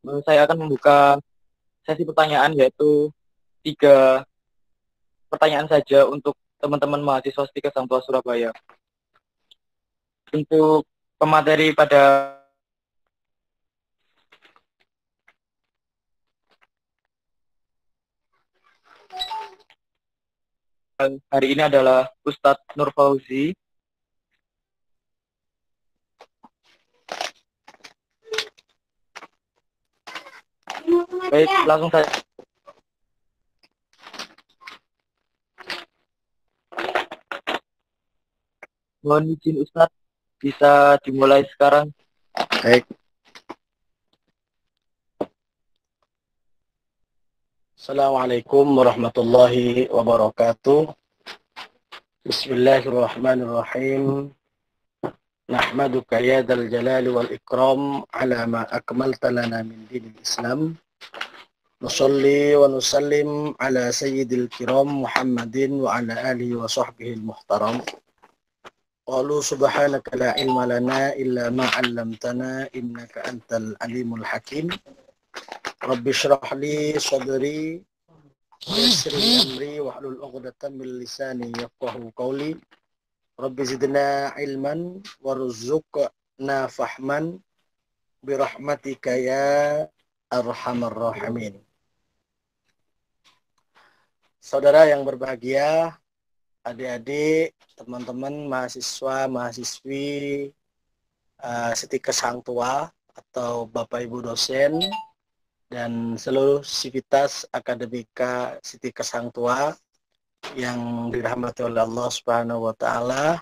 Saya akan membuka sesi pertanyaan, yaitu 3 pertanyaan saja untuk teman-teman mahasiswa Stikes Sang Tua Surabaya. Untuk pemateri pada hari ini adalah Ustadz Nur Fauzi. Baik, langsung saja. Mohon izin Ustadz, bisa dimulai sekarang. Baik. Assalamualaikum warahmatullahi wabarakatuh. Bismillahirrahmanirrahim. Nahmaduka ya dzal jalali wal ikram ala ma akmalta lana min dinil Islam. Nusalli wa nusallim ala sayyidil kiram Muhammadin wa ala alihi wa sahbihi al-muhtaram. Qalu subhanaka la ilma lana illa ma 'allamtana innaka antal alimul hakim. Rabbi shrah li sadri wa yassir li amri wahlul 'uqdatam min lisani yafqahu qawli. Rabbi zidna ilman warzuqna fahman birahmatika ya arhamar rahimin. Saudara yang berbahagia, adik-adik, teman-teman mahasiswa, mahasiswi Stikes Sang Tua atau Bapak Ibu dosen dan seluruh sivitas akademika Stikes Sang Tua yang dirahmati oleh Allah Subhanahu wa taala.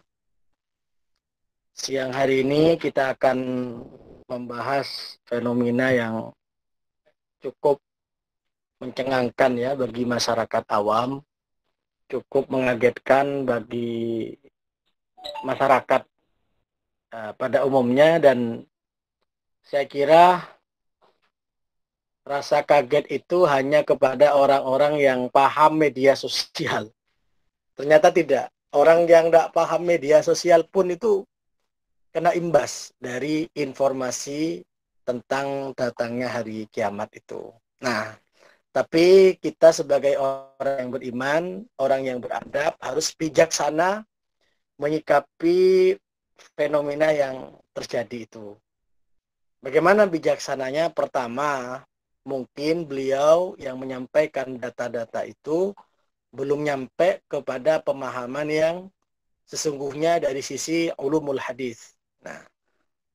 Siang hari ini kita akan membahas fenomena yang cukup mencengangkan ya bagi masyarakat awam, cukup mengagetkan bagi masyarakat pada umumnya, dan saya kira rasa kaget itu hanya kepada orang-orang yang paham media sosial. Ternyata tidak. Orang yang tidak paham media sosial pun itu kena imbas dari informasi tentang datangnya hari kiamat itu. Nah, tapi kita sebagai orang yang beriman, orang yang beradab, harus bijaksana menyikapi fenomena yang terjadi itu. Bagaimana bijaksananya? Pertama, mungkin beliau yang menyampaikan data-data itu belum nyampe kepada pemahaman yang sesungguhnya dari sisi ulumul hadis. Nah,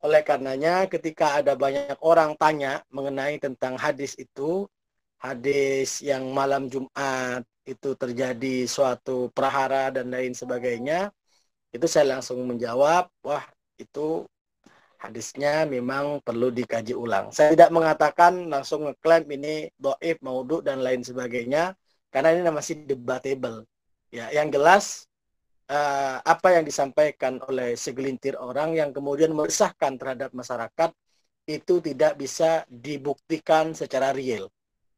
oleh karenanya ketika ada banyak orang tanya mengenai tentang hadis itu, hadis yang malam Jumat itu terjadi suatu prahara dan lain sebagainya, itu saya langsung menjawab, wah itu hadisnya memang perlu dikaji ulang. Saya tidak mengatakan langsung ngeklaim ini dhaif, maudhu dan lain sebagainya, karena ini masih debatable. Ya, yang jelas apa yang disampaikan oleh segelintir orang yang kemudian meresahkan terhadap masyarakat itu tidak bisa dibuktikan secara real.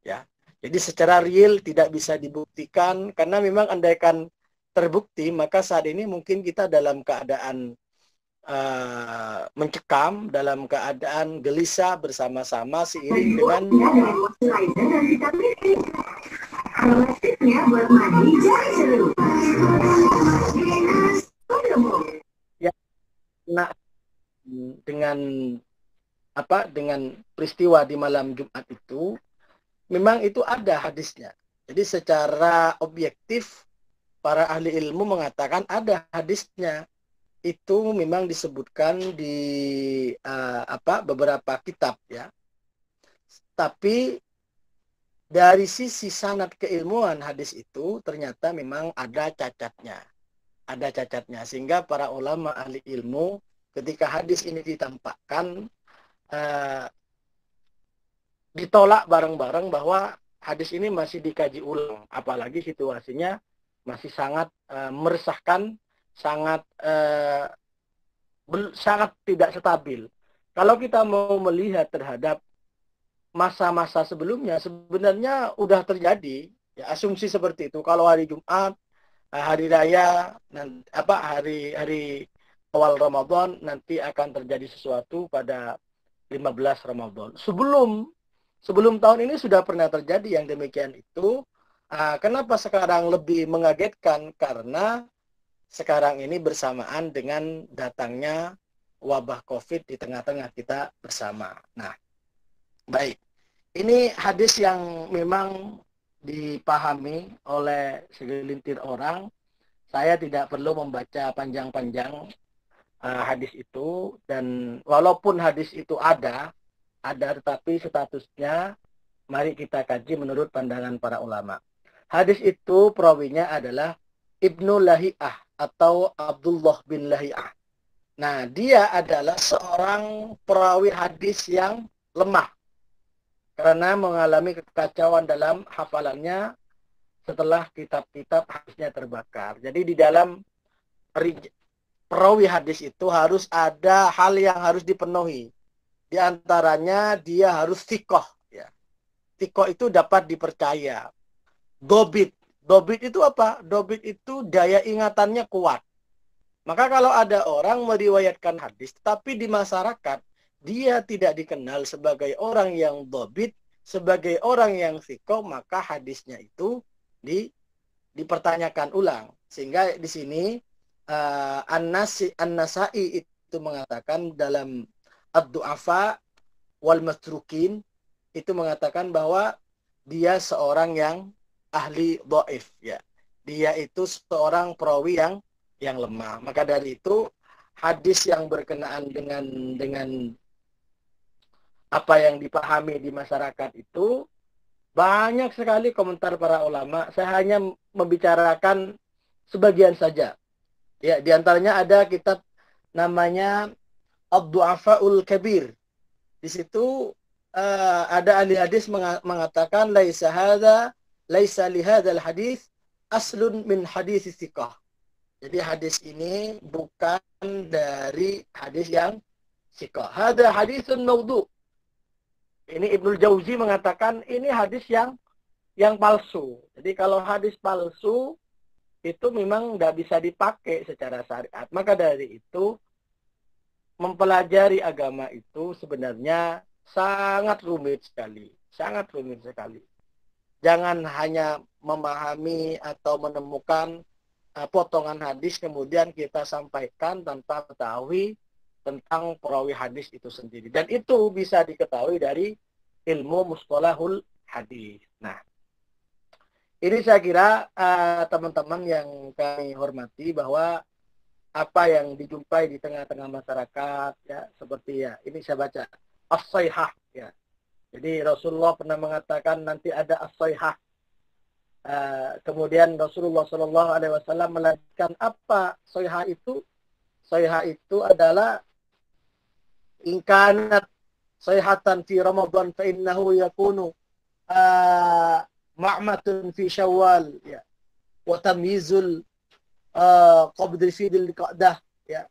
Ya, jadi secara real tidak bisa dibuktikan, karena memang andaikan terbukti maka saat ini mungkin kita dalam keadaan mencekam, dalam keadaan gelisah bersama-sama seiring dengan ya, nah, dengan peristiwa di malam Jumat itu memang itu ada hadisnya. Jadi secara objektif para ahli ilmu mengatakan ada hadisnya. Itu memang disebutkan di beberapa kitab ya. Tapi dari sisi sanad keilmuan hadis itu ternyata memang ada cacatnya. Ada cacatnya, sehingga para ulama ahli ilmu ketika hadis ini ditampakkan ditolak bareng-bareng bahwa hadis ini masih dikaji ulang, apalagi situasinya masih sangat meresahkan, sangat tidak stabil. Kalau kita mau melihat terhadap masa-masa sebelumnya, sebenarnya udah terjadi ya, asumsi seperti itu. Kalau hari Jumat, hari raya, hari awal Ramadan nanti akan terjadi sesuatu pada 15 Ramadan. Sebelum Sebelum tahun ini sudah pernah terjadi yang demikian itu. Kenapa sekarang lebih mengagetkan? Karena sekarang ini bersamaan dengan datangnya wabah COVID di tengah-tengah kita bersama. Nah, baik. Ini hadis yang memang dipahami oleh segelintir orang. Saya tidak perlu membaca panjang-panjang hadis itu, dan walaupun hadis itu ada tetapi statusnya mari kita kaji menurut pandangan para ulama. Hadis itu perawinya adalah Ibnu Lahiyah atau Abdullah bin Lahiyah. Nah, dia adalah seorang perawi hadis yang lemah karena mengalami kekacauan dalam hafalannya setelah kitab-kitab hadisnya terbakar. Jadi di dalam perawi hadis itu harus ada hal yang harus dipenuhi. Di antaranya dia harus thiqah. Ya. Thiqah itu dapat dipercaya. Dobit. Dobit itu apa? Dobit itu daya ingatannya kuat. Maka kalau ada orang meriwayatkan hadis, tapi di masyarakat dia tidak dikenal sebagai orang yang dobit, sebagai orang yang thiqah, maka hadisnya itu dipertanyakan ulang. Sehingga di sini An-Nasai itu mengatakan dalam Ad-Du'afa wal Matrukin itu mengatakan bahwa dia seorang yang ahli dhaif, ya. Dia itu seorang perawi yang lemah. Maka dari itu hadis yang berkenaan dengan apa yang dipahami di masyarakat itu banyak sekali komentar para ulama. Saya hanya membicarakan sebagian saja. Ya, di antaranya ada kitab namanya Ad-Du'afaul Kabir. Di situ ada ahli hadis mengatakan laisa li hadzal hadis aslun min hadis thiqah. Jadi hadis ini bukan dari hadis yang thiqah. Hadza hadisun maudhu. Ini Ibnul Jauzi mengatakan ini hadis yang palsu. Jadi kalau hadis palsu itu memang tidak bisa dipakai secara syariat. Maka dari itu mempelajari agama itu sebenarnya sangat rumit sekali. Sangat rumit sekali. Jangan hanya memahami atau menemukan potongan hadis kemudian kita sampaikan tanpa mengetahui tentang perawi hadis itu sendiri. Dan itu bisa diketahui dari ilmu mustalahul hadis. Nah, ini saya kira teman-teman yang kami hormati bahwa apa yang dijumpai di tengah-tengah masyarakat, ya, seperti ya, ini saya baca as-saihah, ya. Jadi Rasulullah pernah mengatakan nanti ada as-saihah. Kemudian Rasulullah Shallallahu Alaihi Wasallam melanjutkan apa saihah itu? Saihah itu adalah ingkanat saihatan fi Ramadan fa innahu yakunu ma'matun fi Syawal, ya, wa tamyizul qabdil fidil qa'dah, ya.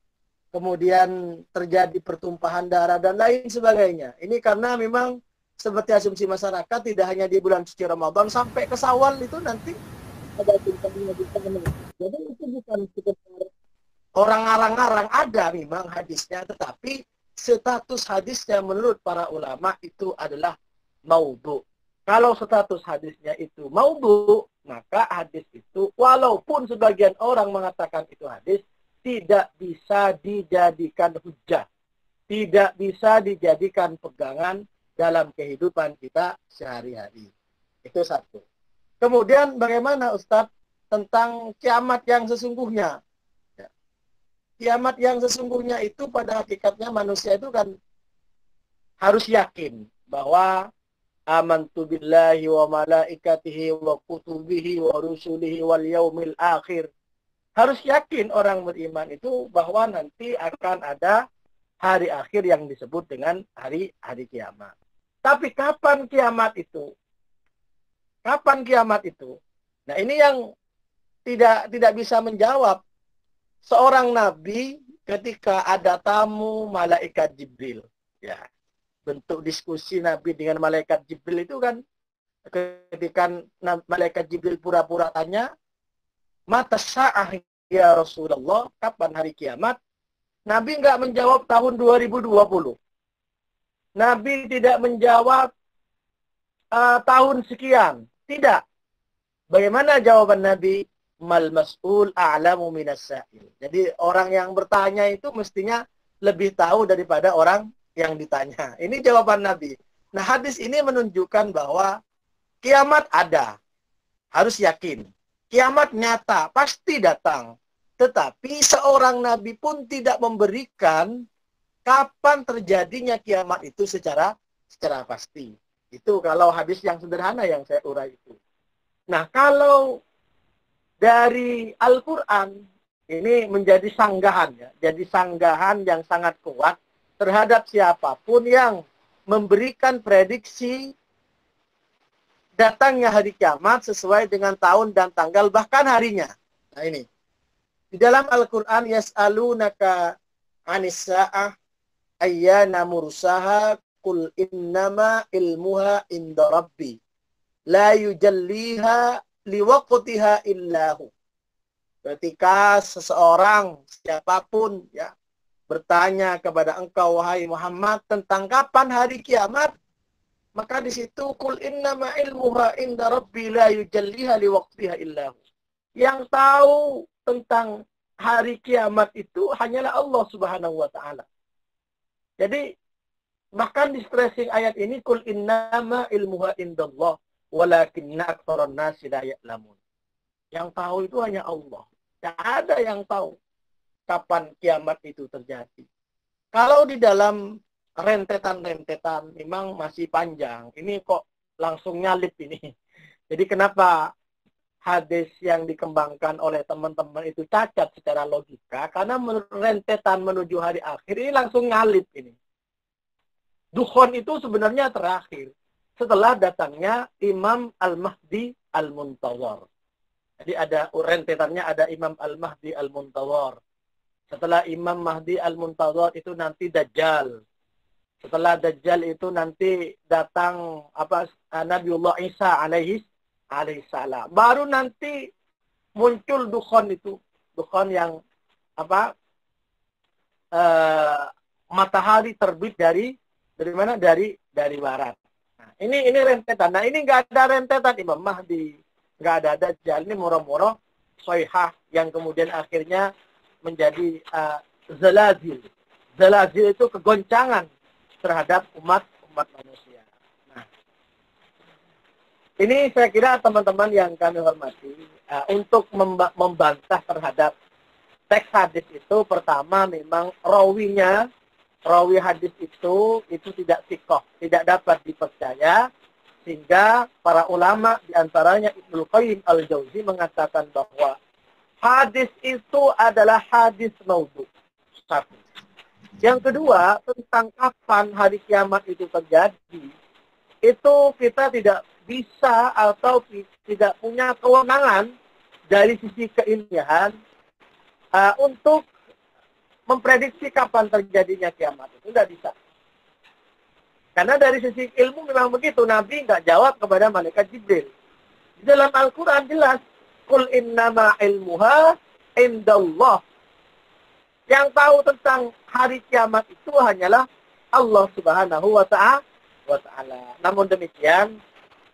Kemudian terjadi pertumpahan darah dan lain sebagainya. Ini karena memang seperti asumsi masyarakat tidak hanya di bulan suci Ramadan sampai ke Syawal itu nanti ada bencana. Jadi itu bukan sekedar orang ngarang-ngarang, ada memang hadisnya, tetapi status hadisnya menurut para ulama itu adalah maudhu. Kalau status hadisnya itu maudhu, maka hadis itu walaupun sebagian orang mengatakan itu hadis, tidak bisa dijadikan hujjah. Tidak bisa dijadikan pegangan dalam kehidupan kita sehari-hari. Itu satu. Kemudian bagaimana Ustadz tentang kiamat yang sesungguhnya? Ya. Kiamat yang sesungguhnya itu pada hakikatnya manusia itu kan harus yakin bahwa amantu billahi wa malaikatihi wa kutubihi wa rusulihi wal yaumil akhir. Harus yakin orang beriman itu bahwa nanti akan ada hari akhir yang disebut dengan hari kiamat. Tapi kapan kiamat itu? Kapan kiamat itu? Nah, ini yang tidak bisa menjawab. Seorang nabi ketika ada tamu malaikat Jibril, ya. Bentuk diskusi nabi dengan malaikat Jibril itu kan ketika malaikat Jibril pura-pura tanya, "Mata sa'ah ya Rasulullah?" Kapan hari kiamat? Nabi enggak menjawab tahun 2020. Nabi tidak menjawab tahun sekian. Tidak. Bagaimana jawaban Nabi? Mal mas'ul a'lamu minas sa'il. Jadi orang yang bertanya itu mestinya lebih tahu daripada orang yang ditanya. Ini jawaban Nabi. Nah, hadis ini menunjukkan bahwa kiamat ada. Harus yakin. Kiamat nyata, pasti datang. Tetapi seorang Nabi pun tidak memberikan kapan terjadinya kiamat itu secara pasti. Itu kalau hadis yang sederhana yang saya urai itu. Nah, kalau dari Al-Quran, ini menjadi sanggahan, ya. Jadi sanggahan yang sangat kuat terhadap siapapun yang memberikan prediksi datangnya hari kiamat sesuai dengan tahun dan tanggal, bahkan harinya. Nah ini. Di dalam Al-Quran, yas'alunaka anis sa'ah ayyana mursaha qul innama ilmuha inda rabbi la yujalliha liwaqtiha illahu. Ketika seseorang, siapapun ya bertanya kepada engkau wahai Muhammad tentang kapan hari kiamat, maka di situ qul innama ilmuha inda rabbi la yujalliha liwaqtiha illahu. Yang tahu tentang hari kiamat itu hanyalah Allah Subhanahu wa taala. Jadi bahkan di stressing ayat ini qul innama ilmuha indallah walakinna aktsaran nasi la ya'lamun. Yang tahu itu hanya Allah. Tidak ada yang tahu kapan kiamat itu terjadi. Kalau di dalam rentetan-rentetan memang masih panjang. Ini kok langsung nyalip ini. Jadi kenapa hadis yang dikembangkan oleh teman-teman itu cacat secara logika? Karena rentetan menuju hari akhir ini langsung nyalip ini. Dukhon itu sebenarnya terakhir. Setelah datangnya Imam Al-Mahdi Al-Muntawar. Jadi ada rentetannya, ada Imam Al-Mahdi Al-Muntawar. Setelah Imam Mahdi Al-Muntawar itu nanti Dajjal. Setelah Dajjal itu nanti datang Nabiullah Isa alaihissalam. Baru nanti muncul dukhon itu. Dukhon yang matahari terbit dari mana? Dari barat. Ini rentetan. Nah ini nggak ada rentetan Imam Mahdi, nggak ada Dajjal. Ini moro-moro soihah yang kemudian akhirnya menjadi zalazil. Zalazil itu kegoncangan terhadap umat manusia. Nah, ini saya kira teman-teman yang kami hormati, untuk membantah terhadap teks hadis itu, pertama memang rawi hadis itu tidak sikoh, tidak dapat dipercaya, sehingga para ulama diantaranya Ibnu Qayyim Al-Jauzi mengatakan bahwa hadis itu adalah hadis maudhu. Satu. Yang kedua, tentang kapan hari kiamat itu terjadi, itu kita tidak bisa atau tidak punya kewenangan dari sisi keilmiahan untuk memprediksi kapan terjadinya kiamat. Itu tidak bisa. Karena dari sisi ilmu memang begitu. Nabi nggak jawab kepada malaikat Jibril. Di dalam Al-Quran jelas. Qul innama ilmuha indallah. Yang tahu tentang hari kiamat itu hanyalah Allah Subhanahu wa ta'ala. Namun demikian,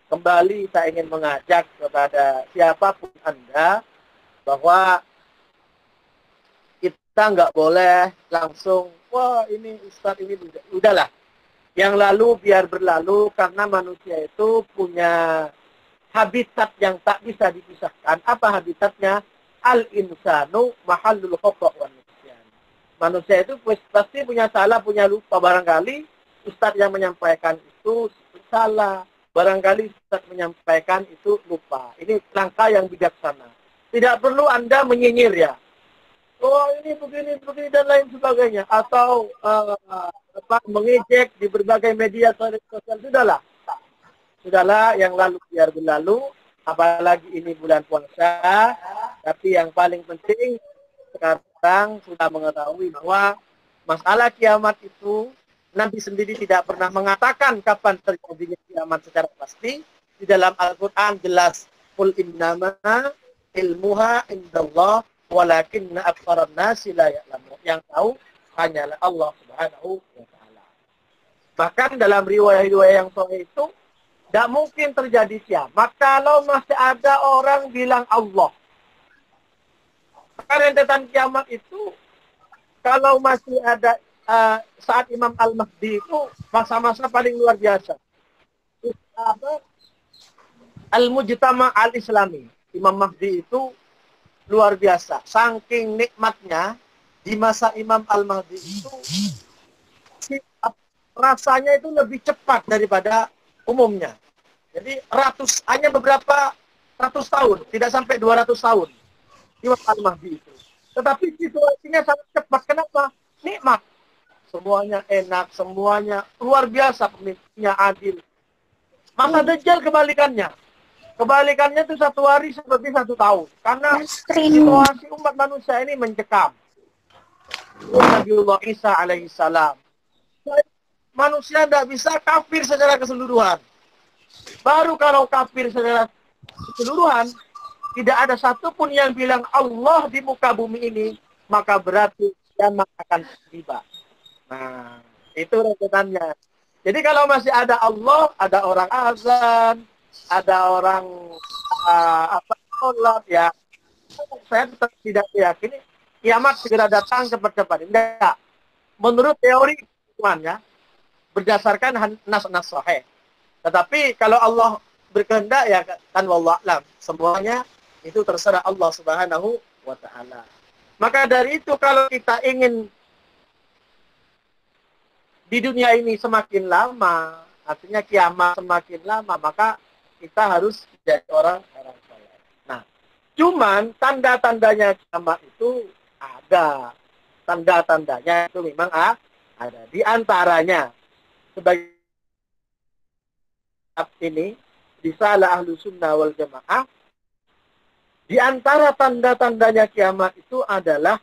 kembali saya ingin mengajak kepada siapapun Anda bahwa kita nggak boleh langsung, wah ini Ustadz ini udahlah. Yang lalu biar berlalu, karena manusia itu punya habitat yang tak bisa dipisahkan. Apa habitatnya? Al-insanu mahallul khata' wan nisyan. Manusia itu pasti punya salah, punya lupa. Barangkali Ustadz yang menyampaikan itu salah. Barangkali Ustadz menyampaikan itu lupa. Ini langkah yang bijaksana. Tidak perlu Anda menyinyir ya. Oh ini begini dan lain sebagainya. Atau mengejek di berbagai media sosial. Sudahlah, yang lalu biar berlalu. Apalagi ini bulan puasa. Tapi yang paling penting sekarang sudah mengetahui bahwa masalah kiamat itu Nabi sendiri tidak pernah mengatakan kapan terjadinya kiamat secara pasti. Di dalam Al-Quran jelas, qul innama ilmuha indallah walakinna aktsaran nasi la ya'lamun. Yang tahu hanyalah Allah Subhanahu wa taala. Bahkan dalam riwayat-riwayat yang sahih itu Tidak mungkin terjadi kiamat kalau masih ada orang bilang Allah. Karena rentetan kiamat itu, kalau masih ada saat Imam Al-Mahdi itu masa-masa paling luar biasa. Al-Mujtama Al-Islami. Imam Mahdi itu luar biasa. Saking nikmatnya di masa Imam Al-Mahdi itu rasanya itu lebih cepat daripada umumnya. Jadi hanya beberapa ratus tahun, tidak sampai 200 tahun Imam Al-Mahdi itu. Tetapi situasinya sangat cepat. Kenapa? Nikmat. Semuanya enak, semuanya luar biasa, pemimpinnya adil. Masa Dajjal kebalikannya. Kebalikannya itu 1 hari seperti 1 tahun. Karena situasi umat manusia ini mencekam. Nabiullah Isa alaihissalam. Manusia tidak bisa kafir secara keseluruhan. Baru kalau kafir secara keseluruhan, tidak ada satupun yang bilang Allah di muka bumi ini, maka berarti kiamat akan tiba. Nah, itu rentetannya. Jadi kalau masih ada Allah, ada orang azan, ada orang sholat, ya, saya tetap tidak meyakini kiamat segera datang cepat-cepat. Tidak. Menurut teori Tuhan, ya, berdasarkan nas-nas sahih. Tetapi kalau Allah berkehendak, ya kan wallahu a'lam. Semuanya itu terserah Allah Subhanahu wa taala. Maka dari itu kalau kita ingin di dunia ini semakin lama, artinya kiamat semakin lama, maka kita harus jadi orang-orang saleh. Nah, cuman tanda-tandanya kiamat itu ada. Tanda-tandanya itu memang ada. Di antaranya sebagai ini risalah Ahlu Sunnah wal Jamaah, di antara tanda-tandanya kiamat itu adalah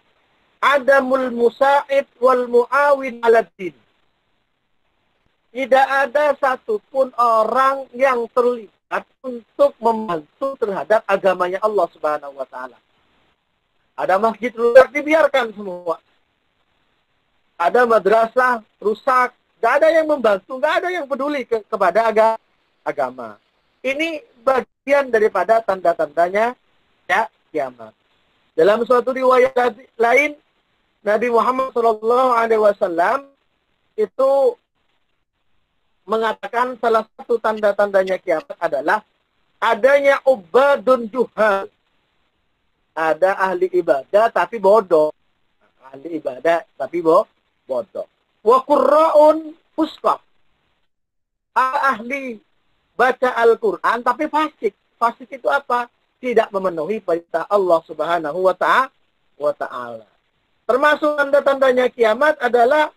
adamul musa'id wal mu'awin ala din. Tidak ada satupun orang yang terlibat untuk membantu terhadap agamanya Allah Subhanahu wa taala. Ada masjid rusak, dibiarkan semua. Ada madrasah rusak, nggak ada yang membantu, nggak ada yang peduli kepada agama. Ini bagian daripada tanda-tandanya ya kiamat. Dalam suatu riwayat lain, Nabi Muhammad SAW itu mengatakan salah satu tanda-tandanya kiamat adalah adanya ubadun juhal. Ada ahli ibadah tapi bodoh. Ahli ibadah tapi bodoh. Wa qurra'un fusqah. Ahli baca Al-Quran tapi fasik. Fasik itu apa? Tidak memenuhi perintah Allah Subhanahu wa ta'ala. Termasuk tanda-tandanya kiamat adalah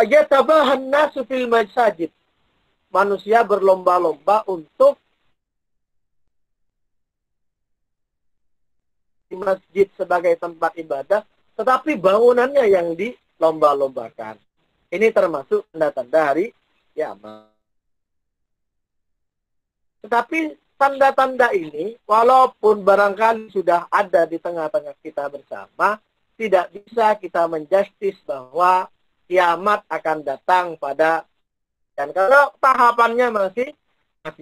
yatabahan nasu fil masajid. Manusia berlomba-lomba untuk di masjid sebagai tempat ibadah, tetapi bangunannya yang dilomba-lombakan. Ini termasuk tanda-tanda hari kiamat. Tetapi tanda-tanda ini, walaupun barangkali sudah ada di tengah-tengah kita bersama, tidak bisa kita menjustis bahwa kiamat akan datang pada, dan kalau tahapannya masih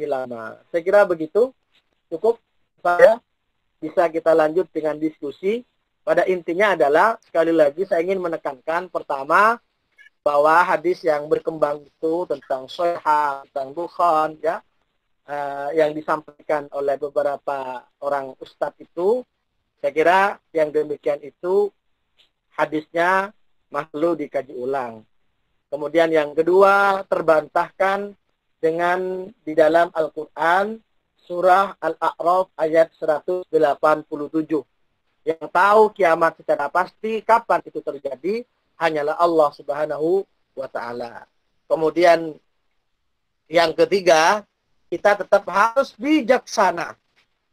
lama. Saya kira begitu, cukup saya bisa kita lanjut dengan diskusi. Pada intinya adalah, sekali lagi saya ingin menekankan, pertama, bahwa hadis yang berkembang itu tentang Sahih, tentang Bukhari, ya, yang disampaikan oleh beberapa orang ustadz itu, saya kira yang demikian itu hadisnya perlu dikaji ulang. Kemudian yang kedua, terbantahkan dengan di dalam Al-Quran surah Al-A'raf ayat 187. Yang tahu kiamat secara pasti kapan itu terjadi hanyalah Allah Subhanahu wa ta'ala. Kemudian yang ketiga, kita tetap harus bijaksana.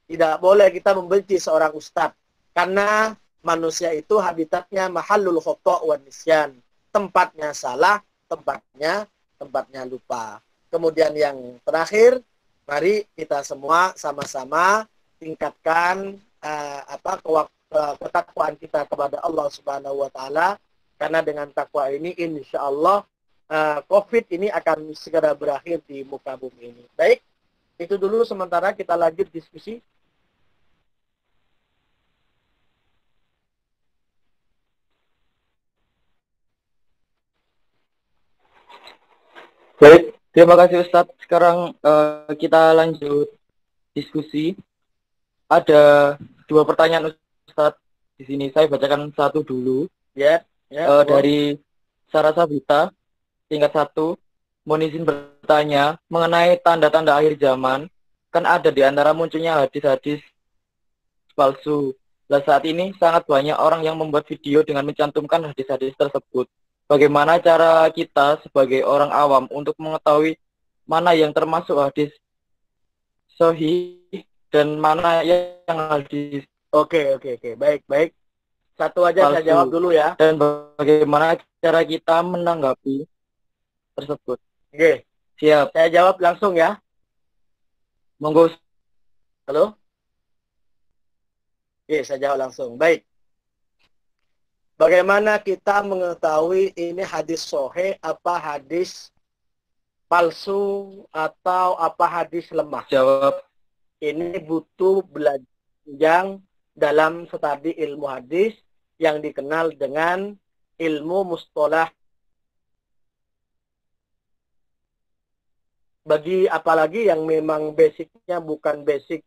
Tidak boleh kita membenci seorang ustadz. Karena manusia itu habitatnya mahallul khata' wan nisyan. Tempatnya salah, tempatnya lupa. Kemudian yang terakhir, mari kita semua sama-sama tingkatkan ketakwaan kita kepada Allah Subhanahu wa taala, karena dengan takwa ini insyaallah COVID ini akan segera berakhir di muka bumi ini. Baik, Itu dulu sementara kita lanjut diskusi. Baik, terima kasih Ustadz. Sekarang kita lanjut diskusi. Ada dua pertanyaan Ustadz di sini. Saya bacakan satu dulu. Ya, ya. Dari Sarah Sabita, tingkat 1. Mohon izin bertanya mengenai tanda-tanda akhir zaman. Kan ada di antara munculnya hadis-hadis palsu. Nah, saat ini sangat banyak orang yang membuat video dengan mencantumkan hadis-hadis tersebut. Bagaimana cara kita sebagai orang awam untuk mengetahui mana yang termasuk hadis sahih dan mana yang hadis Oke. Baik. Satu aja palsu? saya jawab dulu ya. Dan bagaimana cara kita menanggapi tersebut? Oke. Siap. Saya jawab langsung ya. Monggo. Halo? Oke, saya jawab langsung. Baik. Bagaimana kita mengetahui ini hadis sahih, apa hadis palsu, atau apa hadis lemah? Jawab. Ini butuh belajar dalam studi ilmu hadis yang dikenal dengan ilmu mustalah. Bagi apalagi yang memang basicnya bukan basic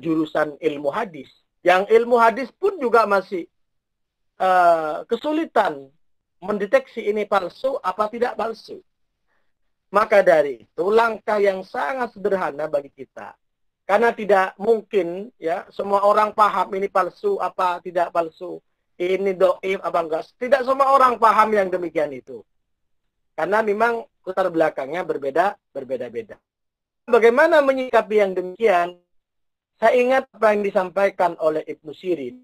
jurusan ilmu hadis. Yang ilmu hadis pun juga masih kesulitan mendeteksi ini palsu apa tidak palsu. Maka dari itu langkah yang sangat sederhana bagi kita. Karena tidak mungkin ya semua orang paham ini palsu apa tidak palsu. Ini doif apa enggak. Tidak semua orang paham yang demikian itu. Karena memang latar belakangnya berbeda-beda. Bagaimana menyikapi yang demikian? Saya ingat apa yang disampaikan oleh Ibnu Sirin.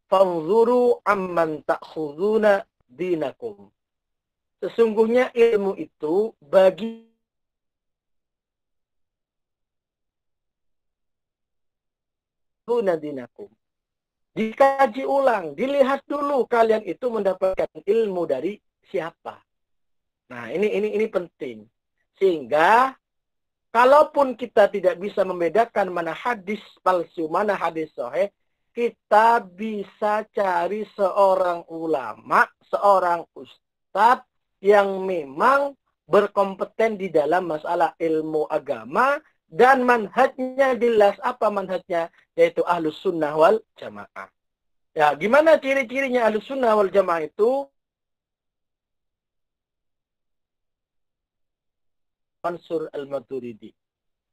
Fanzuru amman ta'khuduna dinakum. Sesungguhnya ilmu itu bagi dinakum. Dikaji ulang, dilihat dulu kalian itu mendapatkan ilmu dari siapa. Nah, ini penting. Sehingga kalaupun kita tidak bisa membedakan mana hadis palsu, mana hadis sahih, kita bisa cari seorang ulama, seorang ustadz yang memang berkompeten di dalam masalah ilmu agama dan manhajnya jelas. Apa manhajnya? Yaitu Ahlus Sunnah wal Jamaah. Ya, gimana ciri-cirinya Ahlus Sunnah wal Jamaah itu? Mansur al-Maturidi.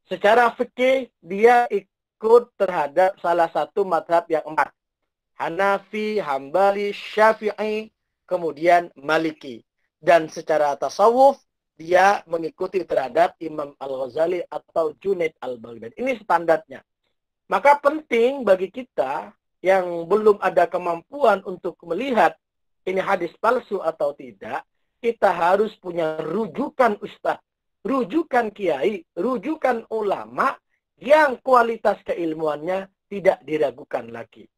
Secara fikih dia ikut terhadap salah satu mazhab yang 4. Hanafi, Hambali, Syafi'i, kemudian Maliki. Dan secara tasawuf dia mengikuti terhadap Imam Al-Ghazali atau Junaid Al-Baghdadi. Ini standarnya. Maka penting bagi kita yang belum ada kemampuan untuk melihat ini hadis palsu atau tidak, kita harus punya rujukan ustaz, rujukan kiai, rujukan ulama yang kualitas keilmuannya tidak diragukan lagi.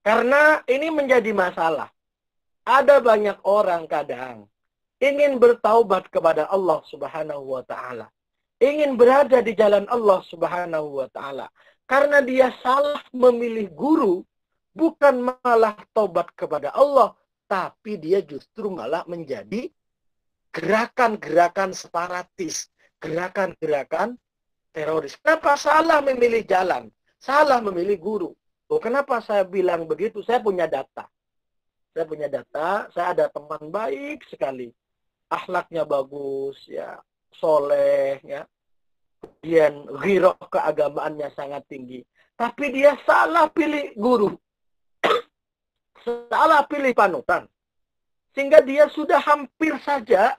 Karena ini menjadi masalah. Ada banyak orang kadang ingin bertaubat kepada Allah Subhanahu wa taala. Ingin berada di jalan Allah Subhanahu wa taala. Karena dia salah memilih guru, bukan malah taubat kepada Allah, tapi dia justru malah menjadi gerakan-gerakan separatis, gerakan-gerakan teroris. Kenapa salah memilih jalan? Salah memilih guru. Oh, kenapa saya bilang begitu? Saya punya data. Saya ada teman baik sekali. Akhlaknya bagus, ya, soleh, ya. Kemudian ghirah keagamaannya sangat tinggi. Tapi dia salah pilih guru. Salah pilih panutan. Sehingga dia sudah hampir saja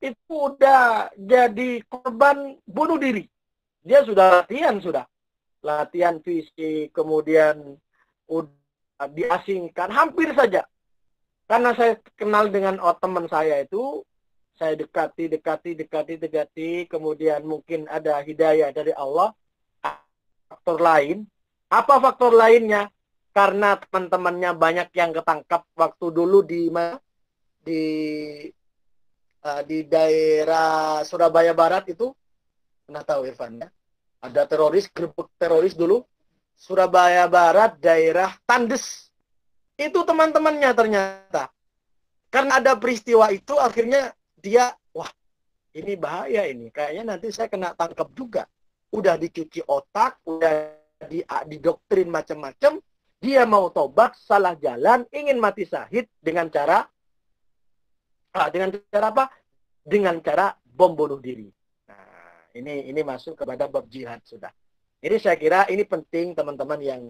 itu udah jadi korban bunuh diri. Dia sudah latihan fisik, kemudian udah diasingkan, hampir saja. Karena saya kenal dengan teman saya itu, saya dekati, kemudian mungkin ada hidayah dari Allah. Faktor lain, apa faktor lainnya? Karena teman-temannya banyak yang ketangkap waktu dulu di di daerah Surabaya Barat itu, pernah tahu Irfan ya? Ada teroris, gerbek teroris dulu. Surabaya Barat, daerah Tandes. Itu teman-temannya ternyata. Karena ada peristiwa itu, akhirnya dia, wah ini bahaya ini. Kayaknya nanti saya kena tangkap juga. Udah dicuci otak, udah didoktrin macam-macam. Dia mau tobat, salah jalan, ingin mati syahid dengan cara apa? Dengan cara bom bunuh diri. Nah, ini masuk kepada bab jihad sudah. Jadi saya kira ini penting teman-teman yang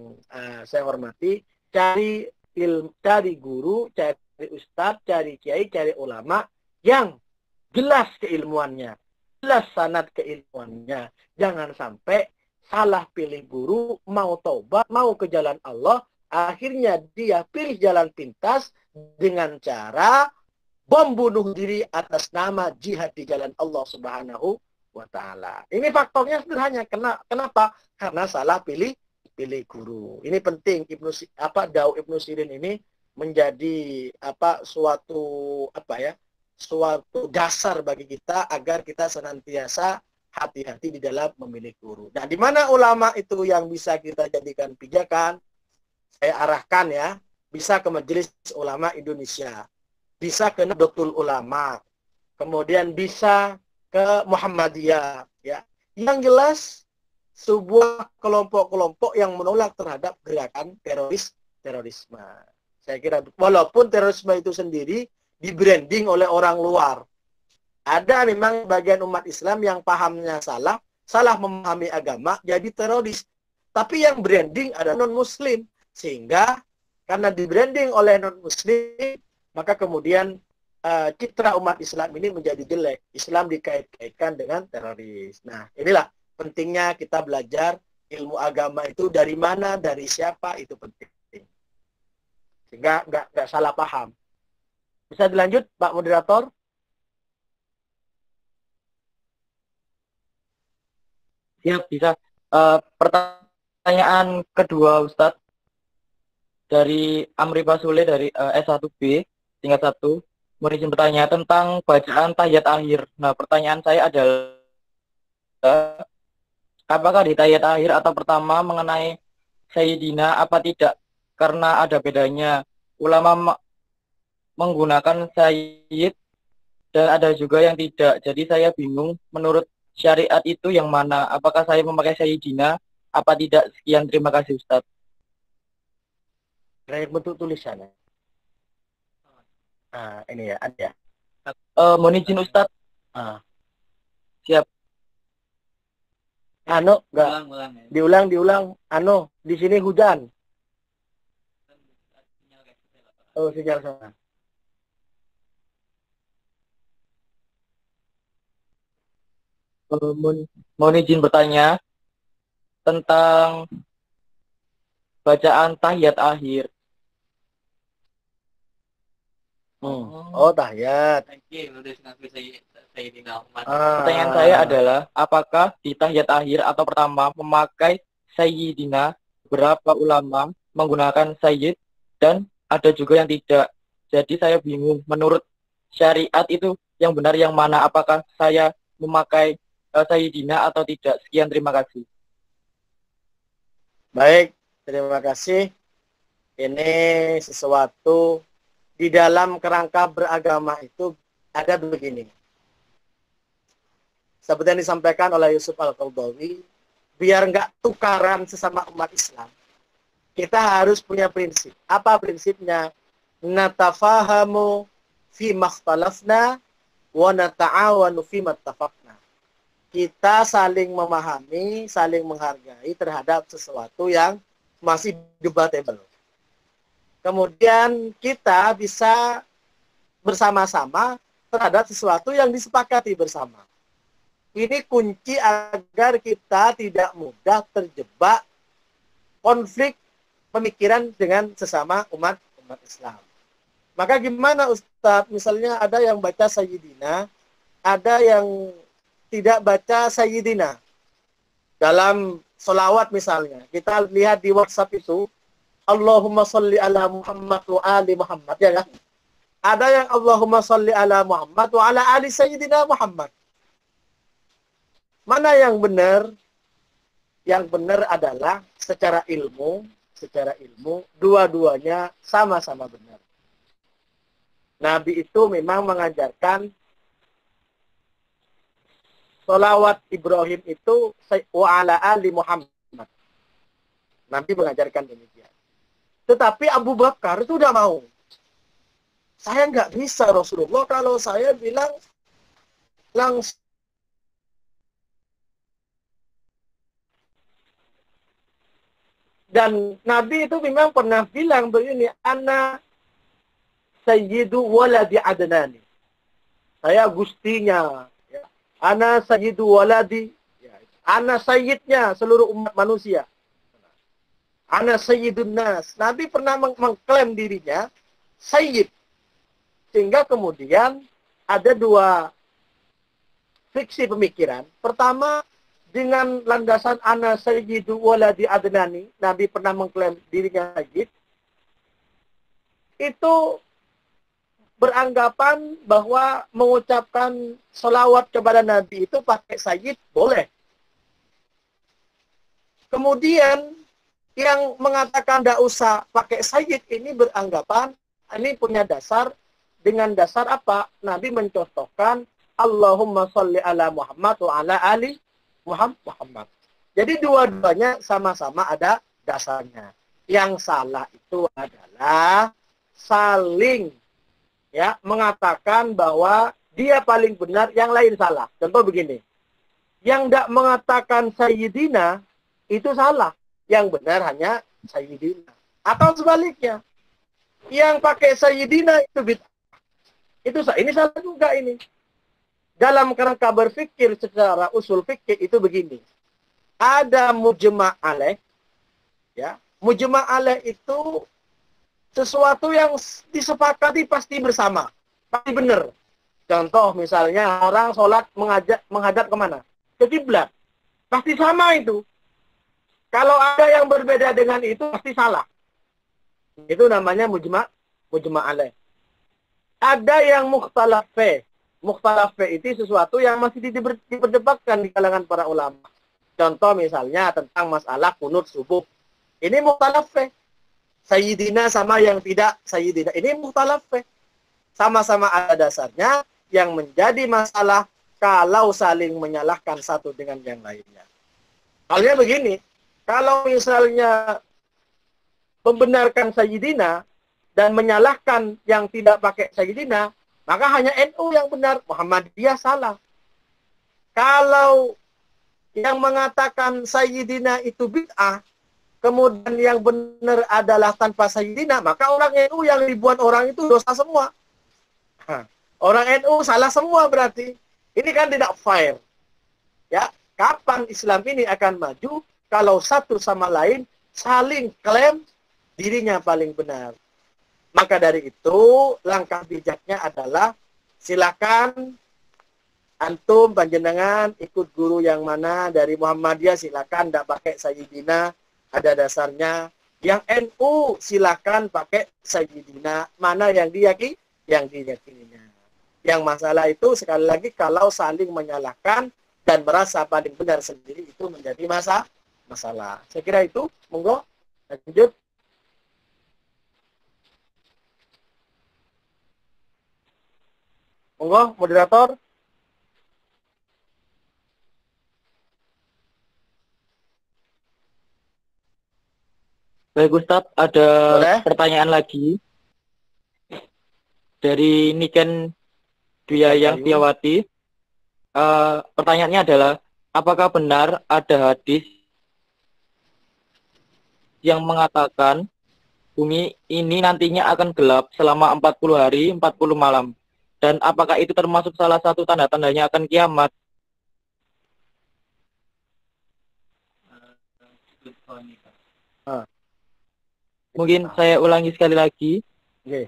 saya hormati, cari ilmu, cari guru, cari ustadz, cari kiai, cari ulama yang jelas keilmuannya, jelas sanad keilmuannya. Jangan sampai salah pilih guru, mau taubat, mau ke jalan Allah, akhirnya dia pilih jalan pintas dengan cara bom bunuh diri atas nama jihad di jalan Allah Subhanahu wa Ta'ala. Ini faktornya sederhana. Kenapa? Karena salah pilih guru. Ini penting. Daud Ibnu Sirin ini menjadi suatu dasar bagi kita agar kita senantiasa hati-hati di dalam memilih guru. Nah, di mana ulama itu yang bisa kita jadikan pijakan? Saya arahkan ya, bisa ke Majelis Ulama Indonesia, bisa ke Nahdlatul Ulama, kemudian bisa ke Muhammadiyah, ya. Yang jelas sebuah kelompok-kelompok yang menolak terhadap gerakan terorisme. Saya kira walaupun terorisme itu sendiri di-branding oleh orang luar. Ada memang bagian umat Islam yang pahamnya salah memahami agama, jadi teroris. Tapi yang branding adalah non-Muslim. Sehingga karena di-branding oleh non-Muslim, maka kemudian citra umat Islam ini menjadi jelek. Islam dikait-kaitkan dengan teroris. Nah, inilah pentingnya kita belajar ilmu agama itu dari mana, dari siapa, itu penting. Sehingga nggak salah paham. Bisa dilanjut, Pak Moderator? Siap, bisa. Pertanyaan kedua, Ustadz, dari Amri Basule dari S1B, tingkat 1. Mau izin bertanya tentang bacaan tahiyat akhir. Nah, pertanyaan saya adalah, apakah di tahiyat akhir atau pertama mengenai Sayyidina apa tidak? Karena ada bedanya. Ulama menggunakan Sayyid dan ada juga yang tidak. Jadi saya bingung menurut syariat itu yang mana? Apakah saya memakai Sayyidina apa tidak? Sekian, terima kasih Ustadz. Kayak bentuk tulisannya. Nah, ini ya, ada ya. Mohon izin Ustadz. Siap. Enggak. Diulang. Di sini hujan. Oh, sinyal sana. Mohon izin bertanya tentang bacaan tahiyat akhir. Oh, tahiyat. Pertanyaan saya adalah, apakah di tahiyat akhir atau pertama memakai Sayyidina? Berapa ulama menggunakan Sayyid dan ada juga yang tidak. Jadi saya bingung menurut syariat itu yang benar yang mana? Apakah saya memakai Sayyidina atau tidak? Sekian, terima kasih. Baik, terima kasih. Ini sesuatu di dalam kerangka beragama itu ada begini. Seperti yang disampaikan oleh Yusuf Al-Qaradawi, biar nggak tukaran sesama umat Islam, kita harus punya prinsip. Apa prinsipnya? Natafahamu fi makhtalafna wa nata'awanu fi mattafaqna. Kita saling memahami, saling menghargai terhadap sesuatu yang masih debatable. Kemudian kita bisa bersama-sama terhadap sesuatu yang disepakati bersama. Ini kunci agar kita tidak mudah terjebak konflik pemikiran dengan sesama umat Islam. Maka gimana Ustadz? Misalnya ada yang baca Sayyidina, ada yang tidak baca Sayyidina. Dalam sholawat misalnya, kita lihat di WhatsApp itu, Allahumma sholli ala Muhammad wa ali Muhammad, ya kan? Ada yang Allahumma salli ala Muhammad wa ala ali Sayyidina Muhammad. Mana yang benar? Yang benar adalah secara ilmu, dua-duanya sama-sama benar. Nabi itu memang mengajarkan sholawat Ibrahim itu wa ala ali Muhammad. Nabi mengajarkan demikian. Tetapi Abu Bakar itu udah mau. Saya nggak bisa Rasulullah kalau saya bilang langsung. Dan Nabi itu memang pernah bilang begini, ana sayyidu waladi adnani. Saya gustinya. Ya. Ana sayyidu waladi. Ya. Ana sayyidnya seluruh umat manusia. Ana sayyidun nas. Nabi pernah mengklaim dirinya sayyid. Sehingga kemudian ada dua fiksi pemikiran. Pertama, dengan landasan ana sayyidu waladi adnani, Nabi pernah mengklaim dirinya sayyid. Itu beranggapan bahwa mengucapkan sholawat kepada Nabi itu pakai sayyid boleh. Kemudian yang mengatakan tidak usah pakai sayyid ini beranggapan ini punya dasar dengan dasar apa? Nabi mencontohkan Allahumma sholli ala Muhammad wa ala ali Muhammad. Jadi dua-duanya sama-sama ada dasarnya. Yang salah itu adalah saling ya mengatakan bahwa dia paling benar, yang lain salah. Contoh begini. Yang tidak mengatakan sayyidina itu salah. Yang benar hanya sayyidina. Atau sebaliknya. Yang pakai sayyidina itu bid'ah. Ini salah juga ini. Dalam kerangka berfikir secara usul fikih itu begini. Ada mujma' alaih. Ya. Mujma' alaih itu sesuatu yang disepakati pasti bersama. Pasti benar. Contoh misalnya orang sholat menghadap kemana? Ke kiblat. Pasti sama itu. Kalau ada yang berbeda dengan itu pasti salah. Itu namanya mujma' alaih. Ada yang mukhtalaf fi. Mukhtalaf fi itu sesuatu yang masih diperdebatkan di kalangan para ulama. Contoh misalnya tentang masalah kunut subuh. Ini mukhtalaf fi. Sayyidina sama yang tidak sayyidina. Ini mukhtalaf fi. Sama-sama ada dasarnya. Yang menjadi masalah kalau saling menyalahkan satu dengan yang lainnya. Halnya begini. Kalau misalnya membenarkan sayyidina dan menyalahkan yang tidak pakai sayyidina, maka hanya NU yang benar, Muhammadiyah salah. Kalau yang mengatakan sayyidina itu bid'ah, kemudian yang benar adalah tanpa sayyidina, maka orang NU yang ribuan orang itu dosa semua. Orang NU salah semua berarti. Ini kan tidak fair. Ya, kapan Islam ini akan maju kalau satu sama lain saling klaim dirinya paling benar? Maka dari itu, langkah bijaknya adalah silakan antum panjenengan ikut guru yang mana dari Muhammadiyah, silakan tidak pakai sayyidina, ada dasarnya. Yang NU silakan pakai sayyidina, mana yang diyakininya. Yang masalah itu sekali lagi kalau saling menyalahkan dan merasa paling benar sendiri itu menjadi masalah. Saya kira itu, monggo lanjut. Monggo, moderator. Baik Ustadz, ada Boleh? pertanyaan lagi dari Niken Dwiayang Tiawati. Pertanyaannya adalah, apakah benar ada hadis yang mengatakan bumi ini nantinya akan gelap selama 40 hari, 40 malam? Dan apakah itu termasuk salah satu tanda-tandanya akan kiamat? Mungkin saya ulangi sekali lagi. Okay.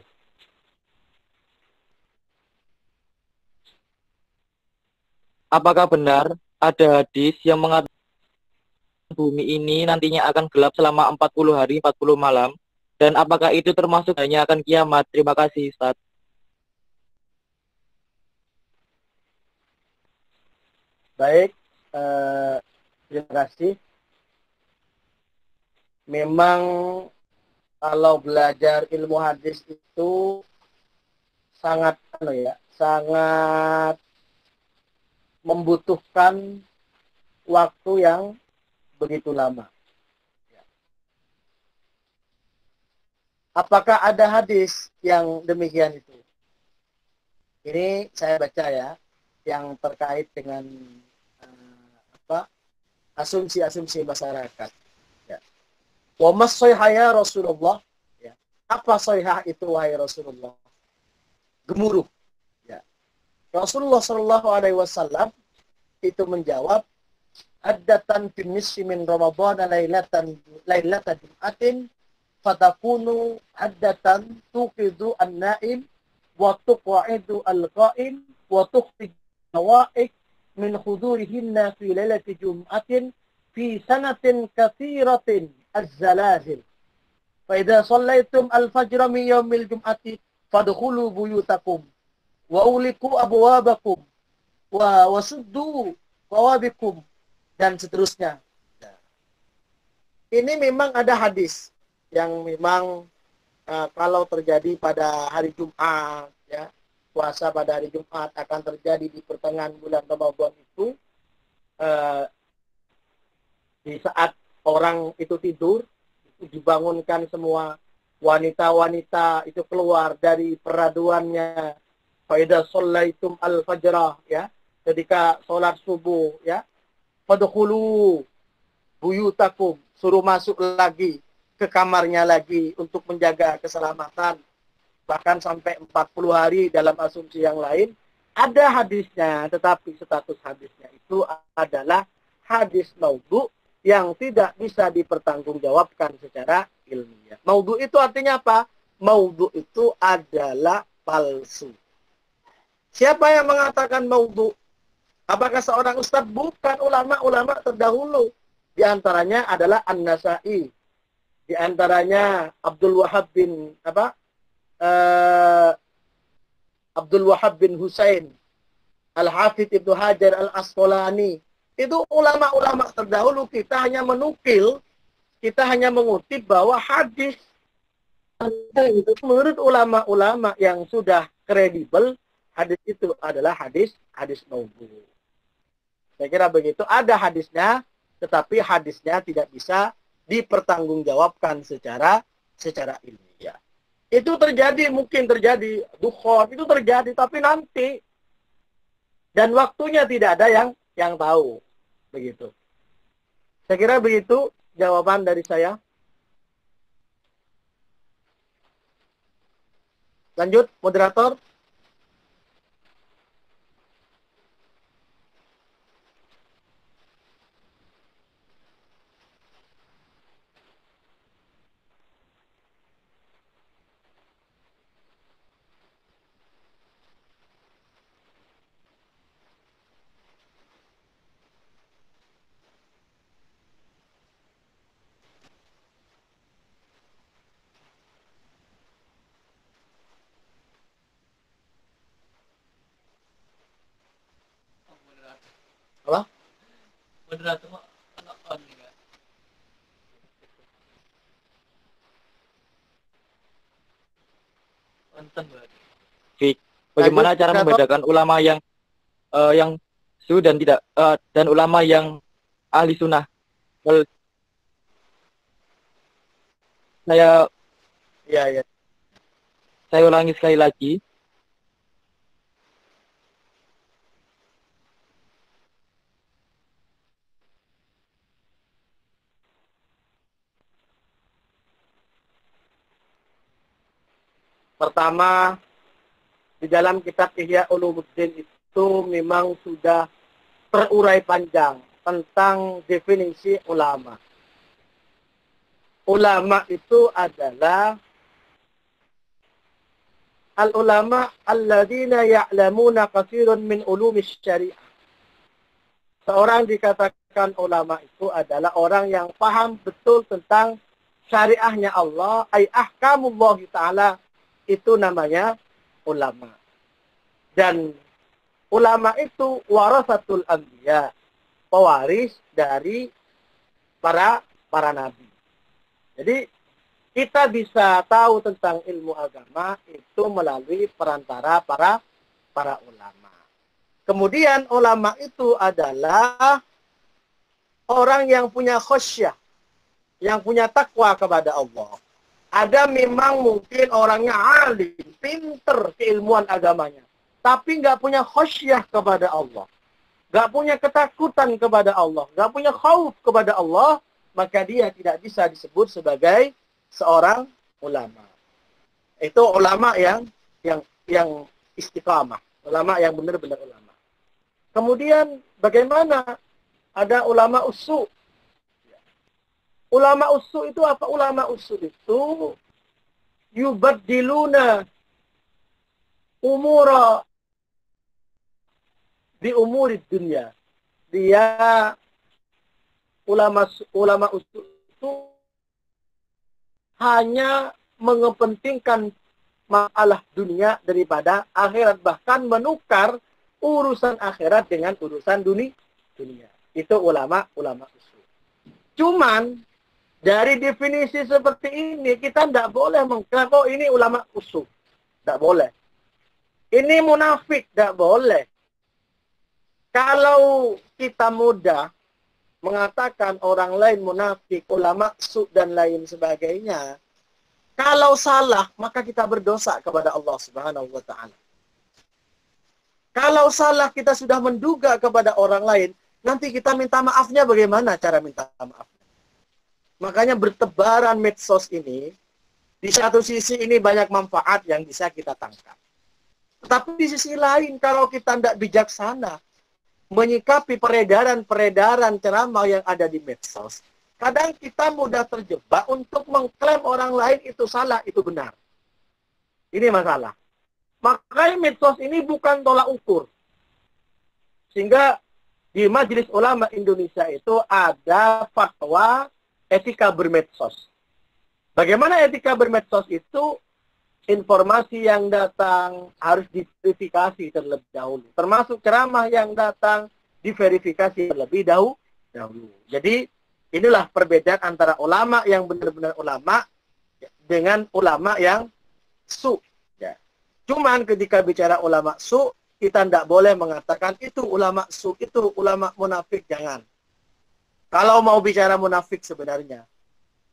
Apakah benar ada hadis yang mengatakan bumi ini nantinya akan gelap selama 40 hari, 40 malam? Dan apakah itu termasuk hanya akan kiamat? Terima kasih, Ustaz. Baik, terima kasih. Memang kalau belajar ilmu hadis itu sangat sangat membutuhkan waktu yang begitu lama. Apakah ada hadis yang demikian itu? Ini saya baca ya, yang terkait dengan asumsi-asumsi masyarakat. Ya. Wa mas ya Rasulullah. Ya. Apa sohih itu wahai Rasulullah? Gemuruh. Ya. Rasulullah Shallallahu Alaihi Wasallam itu menjawab, addatan fi nisfi min Ramadan lailatan Jum'atin fatakunu addatan tuqidu an-naim wa tuqa'idu al-qa'im wa tukhfid nawaik min hudurihinna fi lailati Jum'atin fi sanatin katsiratin az-zalazil. Fa idza shallaitum al-fajra min yaumil jum'ati fadkhulu buyutakum wa uliku abwabakum wa wasuddu bawabikum, dan seterusnya. Ini memang ada hadis yang memang kalau terjadi pada hari Jumat, ya, puasa pada hari Jumat akan terjadi di pertengahan bulan Ramadan itu, di saat orang itu tidur, itu dibangunkan semua wanita-wanita itu keluar dari peraduannya. Faidah shallaitum al-fajrah, ya, ketika sholat subuh, ya, fadkhulu buyutakum, suruh masuk lagi ke kamarnya lagi untuk menjaga keselamatan, bahkan sampai 40 hari dalam asumsi yang lain. Ada hadisnya, tetapi status hadisnya itu adalah hadis maudhu yang tidak bisa dipertanggungjawabkan secara ilmiah. Maudhu itu artinya apa? Maudhu itu adalah palsu. Siapa yang mengatakan maudhu? Apakah seorang ustadz? Bukan, ulama-ulama terdahulu. Di antaranya adalah An-Nasa'i. Di antaranya Abdul Wahab bin Husain, Al-Hafidh Ibnu Hajar Al-Asqalani. Itu ulama-ulama terdahulu. Kita hanya menukil, kita hanya mengutip bahwa hadis itu menurut ulama-ulama yang sudah kredibel, hadis itu adalah hadis maudhu. Saya kira begitu. Ada hadisnya, tetapi hadisnya tidak bisa dipertanggungjawabkan secara ilmiah. Itu terjadi, mungkin terjadi dukhon, itu terjadi, tapi nanti, dan waktunya tidak ada yang tahu, begitu. Saya kira begitu jawaban dari saya. Lanjut, moderator. Apa? Moderator on juga. Fik, bagaimana cara membedakan ulama yang su dan tidak dan ulama yang ahli sunnah? Saya ulangi sekali lagi. Pertama, di dalam kitab Ihya Ulumuddin itu memang sudah terurai panjang tentang definisi ulama. Ulama itu adalah al-ulama alladzina ya'lamuna katsirun min ulumis syariah. Seorang dikatakan ulama itu adalah orang yang paham betul tentang syariahnya Allah, ay ahkamullah ta'ala, itu namanya ulama. Dan ulama itu warasatul anbiya, pewaris dari para nabi. Jadi kita bisa tahu tentang ilmu agama itu melalui perantara para ulama. Kemudian ulama itu adalah orang yang punya khasyah, yang punya takwa kepada Allah. Ada memang mungkin orangnya alim, pinter keilmuan agamanya, tapi nggak punya khasyah kepada Allah, nggak punya ketakutan kepada Allah, nggak punya khauf kepada Allah, maka dia tidak bisa disebut sebagai seorang ulama. Itu ulama yang istiqamah, ulama yang benar-benar ulama. Kemudian bagaimana ada ulama usu? Ulama usu itu apa? Ulama usu itu yubaddiluna umura di umuri dunia. Dia ulama usu itu hanya mengepentingkan masalah dunia daripada akhirat, bahkan menukar urusan akhirat dengan urusan dunia. Itu ulama usul. Cuman dari definisi seperti ini kita tidak boleh mengklaim oh ini ulama usul. Tidak boleh. Ini munafik, tidak boleh. Kalau kita mudah mengatakan orang lain munafik, ulama usul dan lain sebagainya, kalau salah maka kita berdosa kepada Allah Subhanahu wa taala. Kalau salah kita sudah menduga kepada orang lain, nanti kita minta maafnya bagaimana cara minta maaf? Makanya bertebaran medsos ini, di satu sisi ini banyak manfaat yang bisa kita tangkap. Tetapi di sisi lain, kalau kita tidak bijaksana, menyikapi peredaran ceramah yang ada di medsos, kadang kita mudah terjebak untuk mengklaim orang lain itu salah, itu benar. Ini masalah. Makanya medsos ini bukan tolak ukur. Sehingga di Majelis Ulama Indonesia itu ada fatwa etika bermedsos. Bagaimana etika bermedsos itu? Informasi yang datang harus diverifikasi terlebih dahulu. Termasuk ceramah yang datang diverifikasi terlebih dahulu. Jadi inilah perbedaan antara ulama yang benar-benar ulama dengan ulama yang su. Ya. Cuman ketika bicara ulama su, kita tidak boleh mengatakan itu ulama su, itu ulama munafik, jangan. Kalau mau bicara munafik sebenarnya,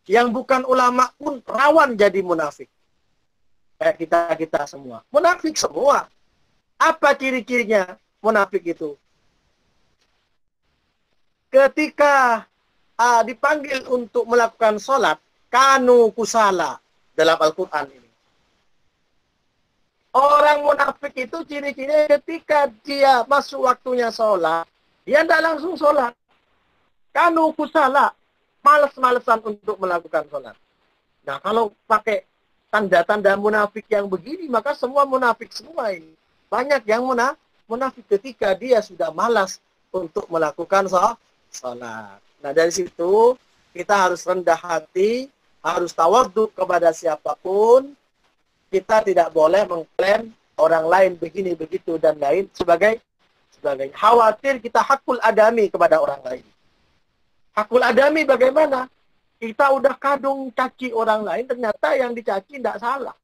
yang bukan ulama pun rawan jadi munafik. Kayak kita semua. Munafik semua. Apa ciri-cirinya munafik itu? Ketika dipanggil untuk melakukan sholat, kanu kusala dalam Al-Quran ini. Orang munafik itu ciri-cirinya ketika dia masuk waktunya sholat, dia tidak langsung sholat. Kanu kusala, males-malesan untuk melakukan sholat. Nah, kalau pakai tanda-tanda munafik yang begini, maka semua munafik semua ini. Banyak yang munafik ketika dia sudah malas untuk melakukan sholat. Nah, dari situ kita harus rendah hati, harus tawadhu kepada siapapun. Kita tidak boleh mengklaim orang lain begini, begitu, dan lain sebagainya. Khawatir kita hakul adami kepada orang lain. Hakul adami bagaimana? Kita udah kadung caci orang lain, ternyata yang dicaci tidak salah.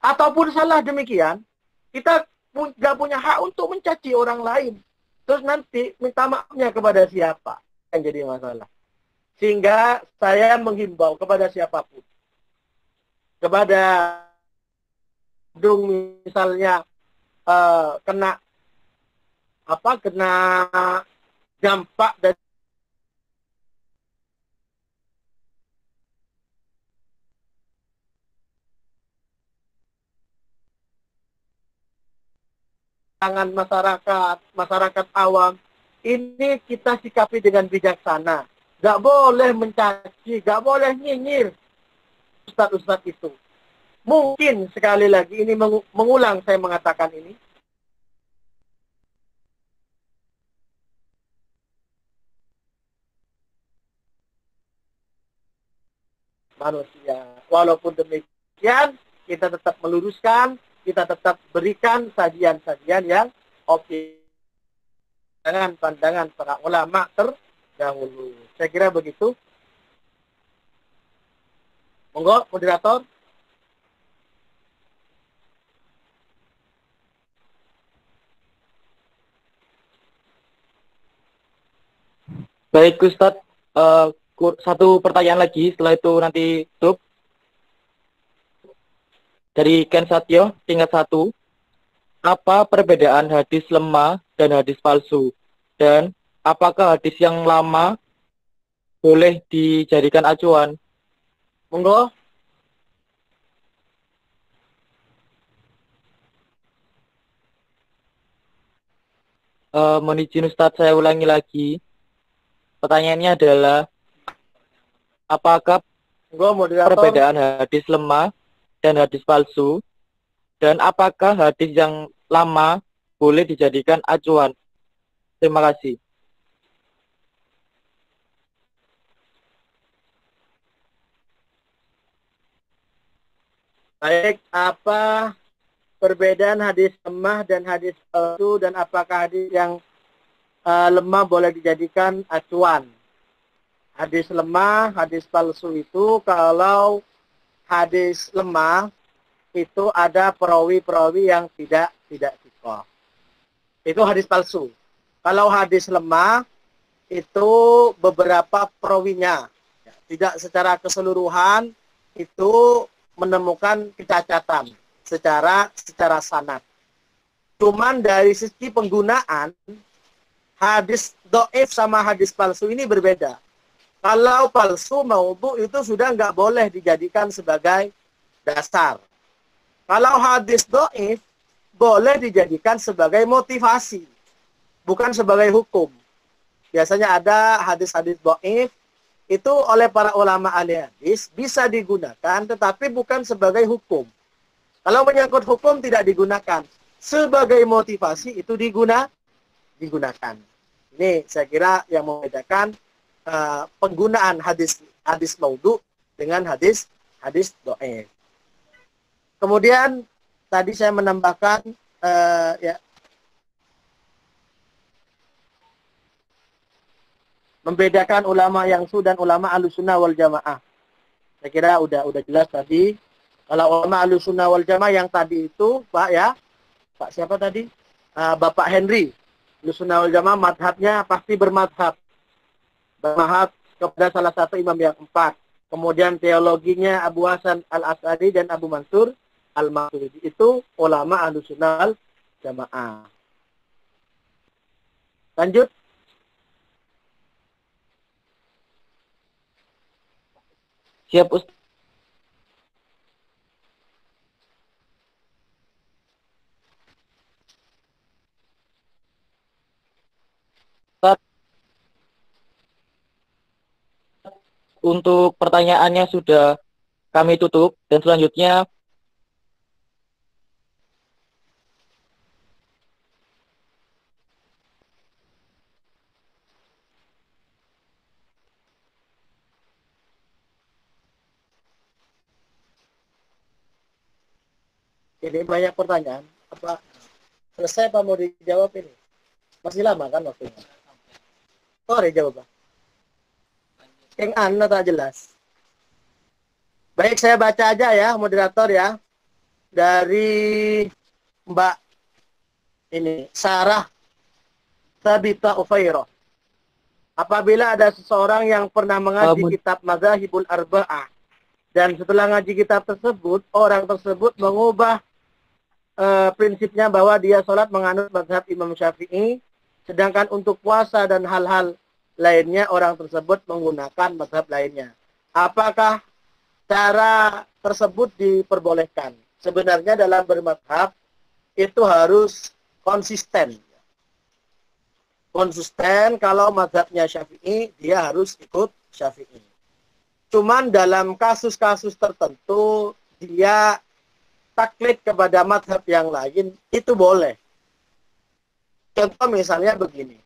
Ataupun salah demikian, kita nggak punya hak untuk mencaci orang lain. Terus nanti minta maafnya kepada siapa? Yang jadi masalah. Sehingga saya menghimbau kepada siapapun. Kepada misalnya kena dampak dari tangan masyarakat awam, ini kita sikapi dengan bijaksana. Gak boleh mencaci, gak boleh nyinyir ustadz-ustadz itu. Mungkin sekali lagi ini mengulang saya mengatakan ini. Manusia. Walaupun demikian, kita tetap meluruskan, kita tetap berikan sajian-sajian yang optimal. pandangan para ulama terdahulu. Saya kira begitu. Monggo, moderator. Baik Ustadz, satu pertanyaan lagi setelah itu nanti tutup. Dari Ken Satyo, tingkat 1. Apa perbedaan hadis lemah dan hadis palsu? Dan apakah hadis yang lama boleh dijadikan acuan? Monggo. Mohon izin Ustadz, saya ulangi lagi. Pertanyaannya adalah, apakah Monggo, moderator. perbedaan hadis lemah dan hadis palsu? Dan apakah hadis yang lama boleh dijadikan acuan? Terima kasih. Baik, apa perbedaan hadis lemah dan hadis palsu, dan apakah hadis yang lemah boleh dijadikan acuan? Hadis lemah, hadis palsu itu, kalau hadis lemah itu ada perawi-perawi yang tidak sikoh. Itu hadis palsu. Kalau hadis lemah itu beberapa perawinya, tidak secara keseluruhan itu menemukan kecacatan secara sanad. Cuman dari sisi penggunaan, hadis dhaif sama hadis palsu ini berbeda. Kalau palsu maudhu itu sudah nggak boleh dijadikan sebagai dasar. Kalau hadis dhaif boleh dijadikan sebagai motivasi, bukan sebagai hukum. Biasanya ada hadis-hadis dhaif itu oleh para ulama ahli hadis bisa digunakan, tetapi bukan sebagai hukum. Kalau menyangkut hukum tidak digunakan. Sebagai motivasi itu digunakan. Ini saya kira yang membedakan penggunaan hadis maudhu dengan hadis dhaif. Kemudian tadi saya menambahkan membedakan ulama yang su dan ulama Ahlussunnah wal Jamaah. Saya kira udah jelas tadi. Kalau ulama Ahlussunnah wal Jamaah yang tadi itu, Pak siapa tadi? Bapak Henry. Ahlussunnah wal Jamaah madhabnya pasti bermadhab kepada salah satu imam yang 4. Kemudian teologinya Abu Hasan Al-Asy'ari dan Abu Mansur Al-Maturidi. Itu ulama Ahlussunnah wal Jamaah. Lanjut. Siap Ustaz. Untuk pertanyaannya sudah kami tutup, dan selanjutnya Ini banyak pertanyaan. Apa selesai apa mau dijawab ini? Masih lama kan waktunya? Oh, dijawab, Pak. Yang Anda tak jelas. Baik, saya baca aja ya, moderator ya. Dari Mbak ini, Sarah Sabita Ufairah. Apabila ada seseorang yang pernah mengaji kitab Madzhabul Arba'ah, dan setelah ngaji kitab tersebut, orang tersebut mengubah prinsipnya bahwa dia sholat menganut mazhab Imam Syafi'i, sedangkan untuk puasa dan hal-hal lainnya orang tersebut menggunakan mazhab lainnya. Apakah cara tersebut diperbolehkan? Sebenarnya dalam bermazhab itu harus konsisten. Konsisten, kalau mazhabnya Syafi'i, dia harus ikut Syafi'i. Cuman dalam kasus-kasus tertentu, dia taklid kepada mazhab yang lain, itu boleh. Contoh misalnya begini.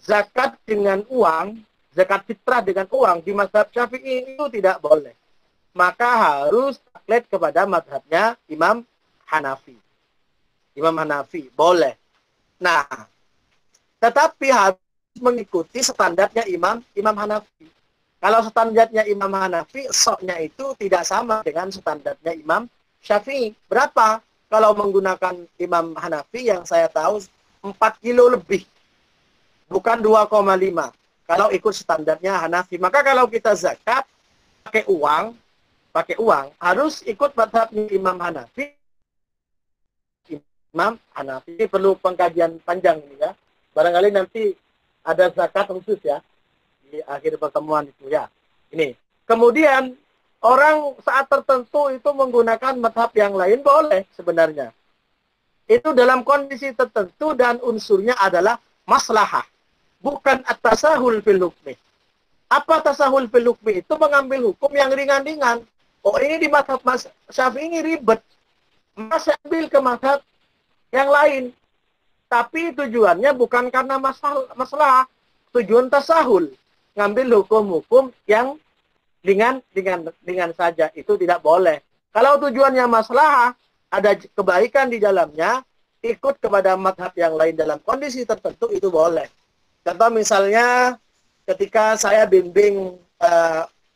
Zakat dengan uang, zakat fitrah dengan uang di mazhab Syafi'i itu tidak boleh. Maka harus taklid kepada mazhabnya Imam Hanafi. Imam Hanafi boleh. Nah, tetapi harus mengikuti standarnya Imam Hanafi. Kalau standarnya Imam Hanafi, soknya itu tidak sama dengan standarnya Imam Syafi'i. Berapa? Kalau menggunakan Imam Hanafi yang saya tahu 4 kilo lebih, bukan 2,5. Kalau ikut standarnya Hanafi, maka kalau kita zakat pakai uang harus ikut mazhabnya Imam Hanafi. Imam Hanafi ini perlu pengkajian panjang ini ya. Barangkali nanti ada zakat khusus ya di akhir pertemuan itu ya. Ini. Kemudian orang saat tertentu itu menggunakan mazhab yang lain boleh sebenarnya. Itu dalam kondisi tertentu dan unsurnya adalah maslahah, bukan at-tasahul fil hukmi. Apa tasahul fil hukmi? Itu mengambil hukum yang ringan-ringan. Oh, ini di mazhab Syafi'i ini ribet. Mas ambil ke mazhab yang lain. Tapi tujuannya bukan karena masalah. Tujuan tasahul. Ngambil hukum-hukum yang ringan saja. Itu tidak boleh. Kalau tujuannya masalah, ada kebaikan di dalamnya, ikut kepada mazhab yang lain dalam kondisi tertentu, itu boleh. Contoh misalnya, ketika saya bimbing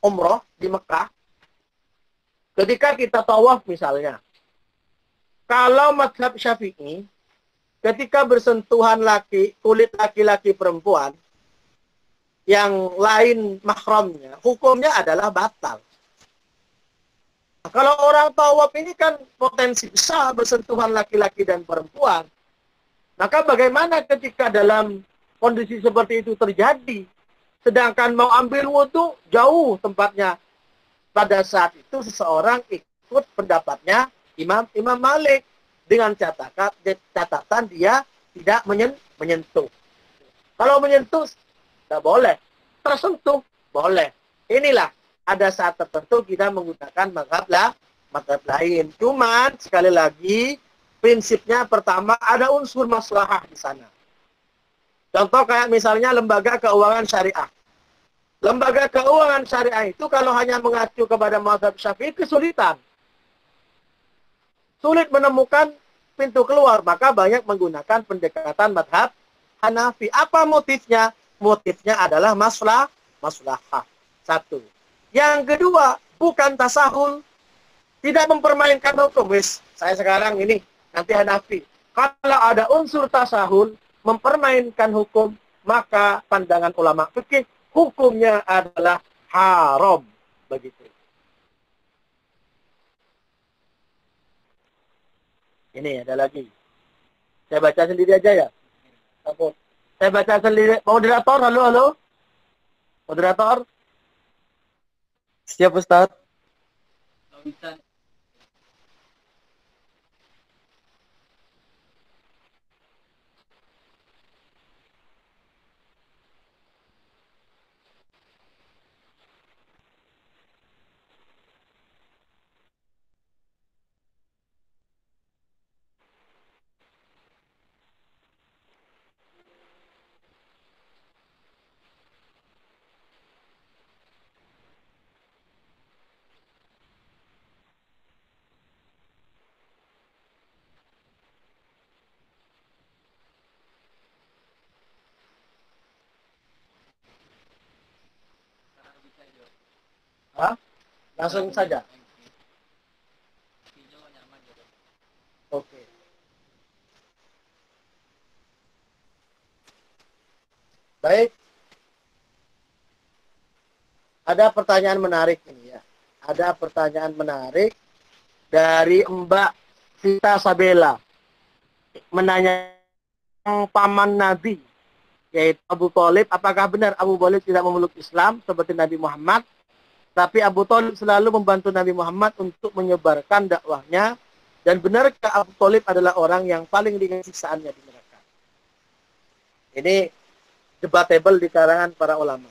umroh di Mekah, ketika kita tawaf misalnya, kalau mazhab Syafi'i, ketika bersentuhan kulit laki-laki perempuan, yang lain mahramnya, hukumnya adalah batal. Kalau orang tawaf ini kan potensi besar bersentuhan laki-laki dan perempuan, maka bagaimana ketika dalam kondisi seperti itu terjadi, sedangkan mau ambil wudhu jauh tempatnya, pada saat itu seseorang ikut pendapatnya Imam Malik dengan catatan dia tidak menyentuh. Kalau menyentuh tidak boleh, tersentuh boleh. Inilah ada saat tertentu kita menggunakan mazhab lain. Cuman sekali lagi prinsipnya pertama ada unsur maslahah di sana. Contoh kayak misalnya lembaga keuangan syariah. Lembaga keuangan syariah itu kalau hanya mengacu kepada mazhab Syafi'i kesulitan. Sulit menemukan pintu keluar, maka banyak menggunakan pendekatan mazhab Hanafi. Apa motifnya? Motifnya adalah maslahah. Satu. Yang kedua, bukan tasahul. Tidak mempermainkan hukum. Saya sekarang ini, nanti Hanafi. Kalau ada unsur tasahul, mempermainkan hukum, maka pandangan ulama fikih hukumnya adalah haram. Begitu. Ini ada lagi. Saya baca sendiri aja ya. Saya baca sendiri. Moderator, halo. Moderator. Siap, Ustadz. Hah? Langsung saja. Oke. Baik. Ada pertanyaan menarik ini ya. Ada pertanyaan menarik dari Mbak Vita Sabela. Menanya paman Nabi, yaitu Abu Thalib. Apakah benar Abu Thalib tidak memeluk Islam seperti Nabi Muhammad? Tapi Abu Thalib selalu membantu Nabi Muhammad untuk menyebarkan dakwahnya. Dan benarkah Abu Thalib adalah orang yang paling ringan siksaannya di neraka? Ini debatable di kalangan para ulama.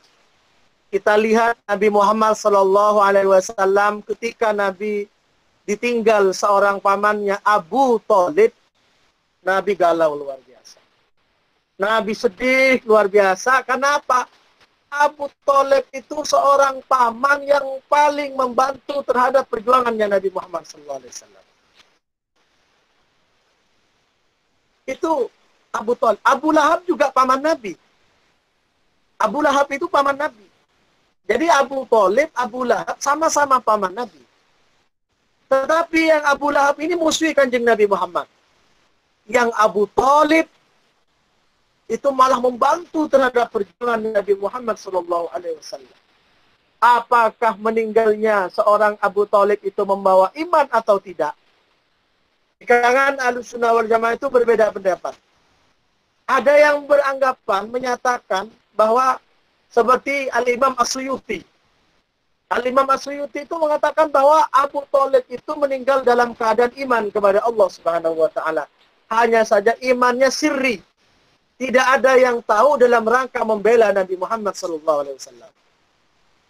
Kita lihat Nabi Muhammad SAW ketika Nabi ditinggal seorang pamannya Abu Thalib, Nabi galau luar biasa. Nabi sedih luar biasa. Kenapa? Abu Thalib itu seorang paman yang paling membantu terhadap perjuangannya Nabi Muhammad SAW. Itu Abu Thalib. Abu Lahab juga paman Nabi. Abu Lahab itu paman Nabi. Jadi Abu Thalib, Abu Lahab sama-sama paman Nabi. Tetapi yang Abu Lahab ini musuhi Kanjeng Nabi Muhammad. Yang Abu Thalib itu malah membantu terhadap perjuangan Nabi Muhammad SAW. Apakah meninggalnya seorang Abu Thalib itu membawa iman atau tidak? Di kalangan Ahlussunnah wal Jamaah itu berbeda pendapat. Ada yang beranggapan, menyatakan bahwa seperti Al-Imam As-Suyuti. Al-Imam As-Suyuti itu mengatakan bahwa Abu Thalib itu meninggal dalam keadaan iman kepada Allah Subhanahu wa taala. Hanya saja imannya sirri. Tidak ada yang tahu dalam rangka membela Nabi Muhammad SAW.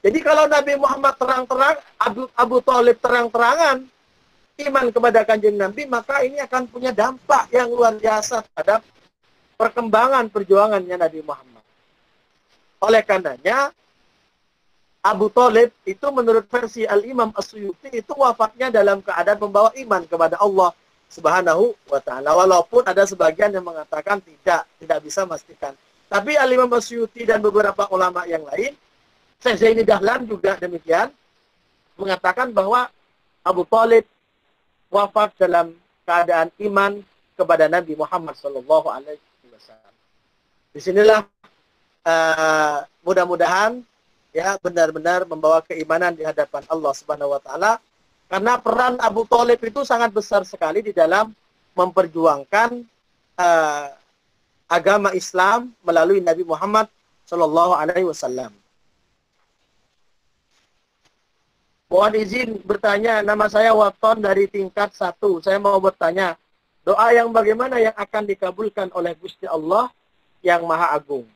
Jadi kalau Nabi Muhammad terang-terang, Abu Thalib terang-terangan iman kepada Kanjeng Nabi, maka ini akan punya dampak yang luar biasa terhadap perkembangan perjuangannya Nabi Muhammad. Oleh karenanya, Abu Thalib itu menurut versi Al-Imam As-Suyuti itu wafatnya dalam keadaan membawa iman kepada Allah Subhanahu wa ta'ala. Walaupun ada sebagian yang mengatakan tidak bisa memastikan. Tapi Al-Imam As-Suyuti dan beberapa ulama yang lain, Syekh Zaini Dahlan juga demikian, mengatakan bahwa Abu Thalib wafat dalam keadaan iman kepada Nabi Muhammad SAW. Disinilah mudah-mudahan ya benar-benar membawa keimanan di hadapan Allah Subhanahu wa taala, karena peran Abu Thalib itu sangat besar sekali di dalam memperjuangkan agama Islam melalui Nabi Muhammad sallallahu alaihi wasallam. Mohon izin bertanya, nama saya Waton dari tingkat 1. Saya mau bertanya, doa yang bagaimana yang akan dikabulkan oleh Gusti Allah yang Maha Agung?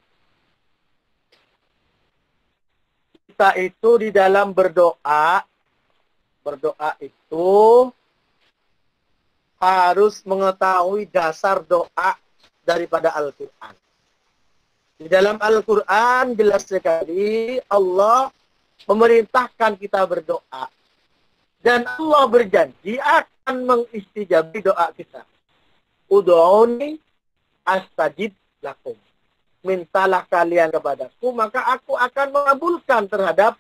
Kita itu di dalam berdoa itu harus mengetahui dasar doa daripada Al-Quran. Di dalam Al-Quran jelas sekali Allah memerintahkan kita berdoa. Dan Allah berjanji akan mengistijabi doa kita. Ud'uni astajib lakum. Mintalah kalian kepadaku, maka aku akan mengabulkan terhadap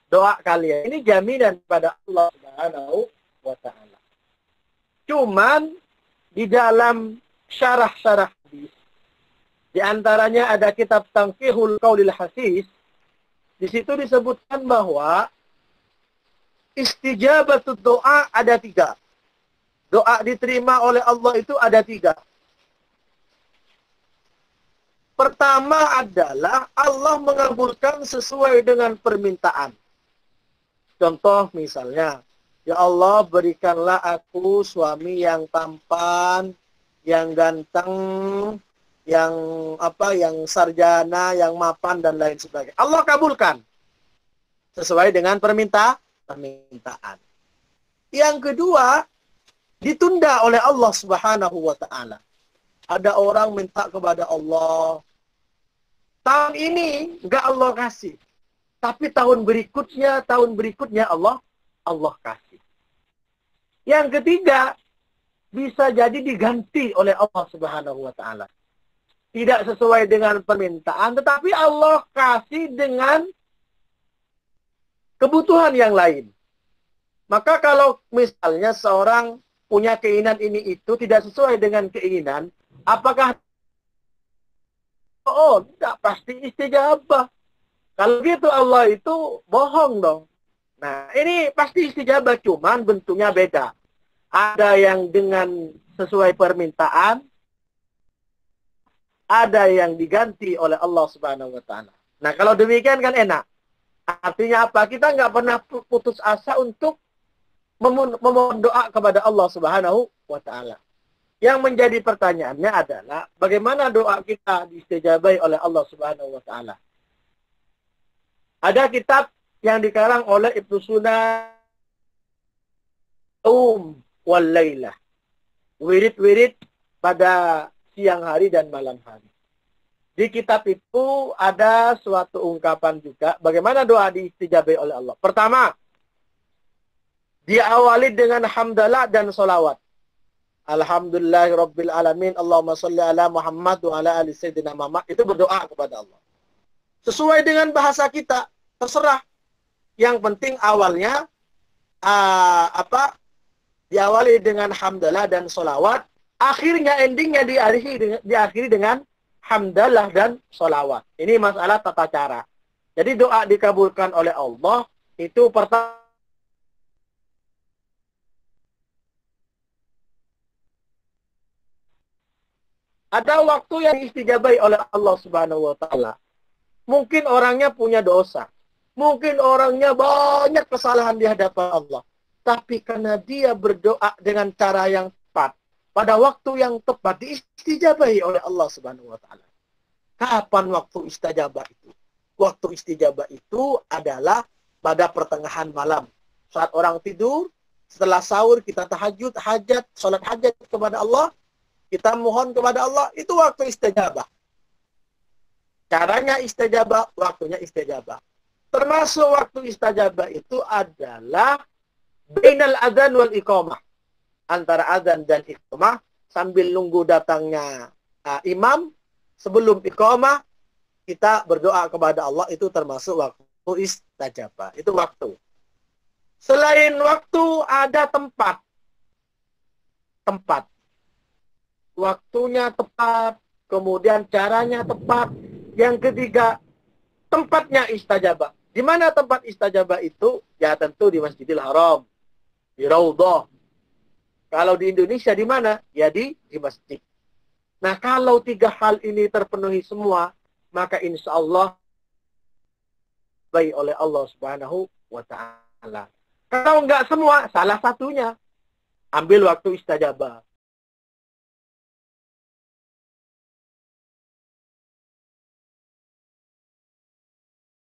doa kalian. Ini jaminan pada Allah Subhanahu wa ta'ala. Cuman di dalam syarah-syarah hadis, di antaranya ada kitab Tanqihul Qaulil Hasis, di situ disebutkan bahwa istijabatul doa ada 3. Doa diterima oleh Allah itu ada 3. Pertama adalah Allah mengabulkan sesuai dengan permintaan. Contoh misalnya, ya Allah berikanlah aku suami yang tampan, yang ganteng, yang sarjana, yang mapan dan lain sebagainya. Allah kabulkan sesuai dengan permintaan. Yang kedua, ditunda oleh Allah Subhanahu wa taala. Ada orang minta kepada Allah, tahun ini enggak Allah kasih. Tapi tahun berikutnya Allah kasih. Yang ketiga, bisa jadi diganti oleh Allah Subhanahu wa taala. Tidak sesuai dengan permintaan, tetapi Allah kasih dengan kebutuhan yang lain. Maka kalau misalnya seorang punya keinginan ini itu tidak sesuai dengan keinginan, apakah tidak pasti istijabah. Kalau gitu Allah itu bohong dong. Nah, ini pasti istijabah, cuman bentuknya beda. Ada yang dengan sesuai permintaan, ada yang diganti oleh Allah Subhanahu wa taala. Nah, kalau demikian kan enak. Artinya apa? Kita nggak pernah putus asa untuk memohon doa kepada Allah Subhanahu wa taala. Yang menjadi pertanyaannya adalah bagaimana doa kita diistijabai oleh Allah Subhanahu wa taala. Ada kitab yang dikarang oleh Ibnu Sunnah wal Lailah. Wirid-wirid pada siang hari dan malam hari. Di kitab itu ada suatu ungkapan juga bagaimana doa diistijabai oleh Allah. Pertama, diawali dengan hamdalah dan sholawat. Alhamdulillahirabbil alamin, Allahumma sholli ala Muhammad wa ala ali sayyidina Muhammad, itu berdoa kepada Allah. Sesuai dengan bahasa kita, terserah. Yang penting awalnya diawali dengan hamdalah dan sholawat, akhirnya endingnya diakhiri dengan hamdalah dan sholawat. Ini masalah tata cara. Jadi doa dikabulkan oleh Allah itu pertama. Ada waktu yang diistijabai oleh Allah Subhanahu wa taala. Mungkin orangnya punya dosa. Mungkin orangnya banyak kesalahan di hadapan Allah. Tapi karena dia berdoa dengan cara yang tepat, pada waktu yang tepat diistijabai oleh Allah Subhanahu wa taala. Kapan waktu istajabah itu? Waktu istijabah itu adalah pada pertengahan malam. Saat orang tidur, setelah sahur kita tahajud, hajat, salat hajat kepada Allah, kita mohon kepada Allah, itu waktu istajabah. Caranya istajabah, waktunya istajabah. Termasuk waktu istajabah itu adalah bainal adzan wal iqamah. Antara adzan dan iqamah, sambil nunggu datangnya imam, sebelum iqamah, kita berdoa kepada Allah, itu termasuk waktu istajabah. Itu waktu. Selain waktu, ada tempat. Tempat. Waktunya tepat, kemudian caranya tepat. Yang ketiga, tempatnya istajabah. Di mana tempat istajabah itu? Ya tentu di Masjidil Haram, di Raudhah. Kalau di Indonesia di mana? Ya di masjid. Nah, kalau tiga hal ini terpenuhi semua, maka insya Allah baik oleh Allah Subhanahu wa ta'ala. Kalau enggak semua, salah satunya. Ambil waktu istajabah.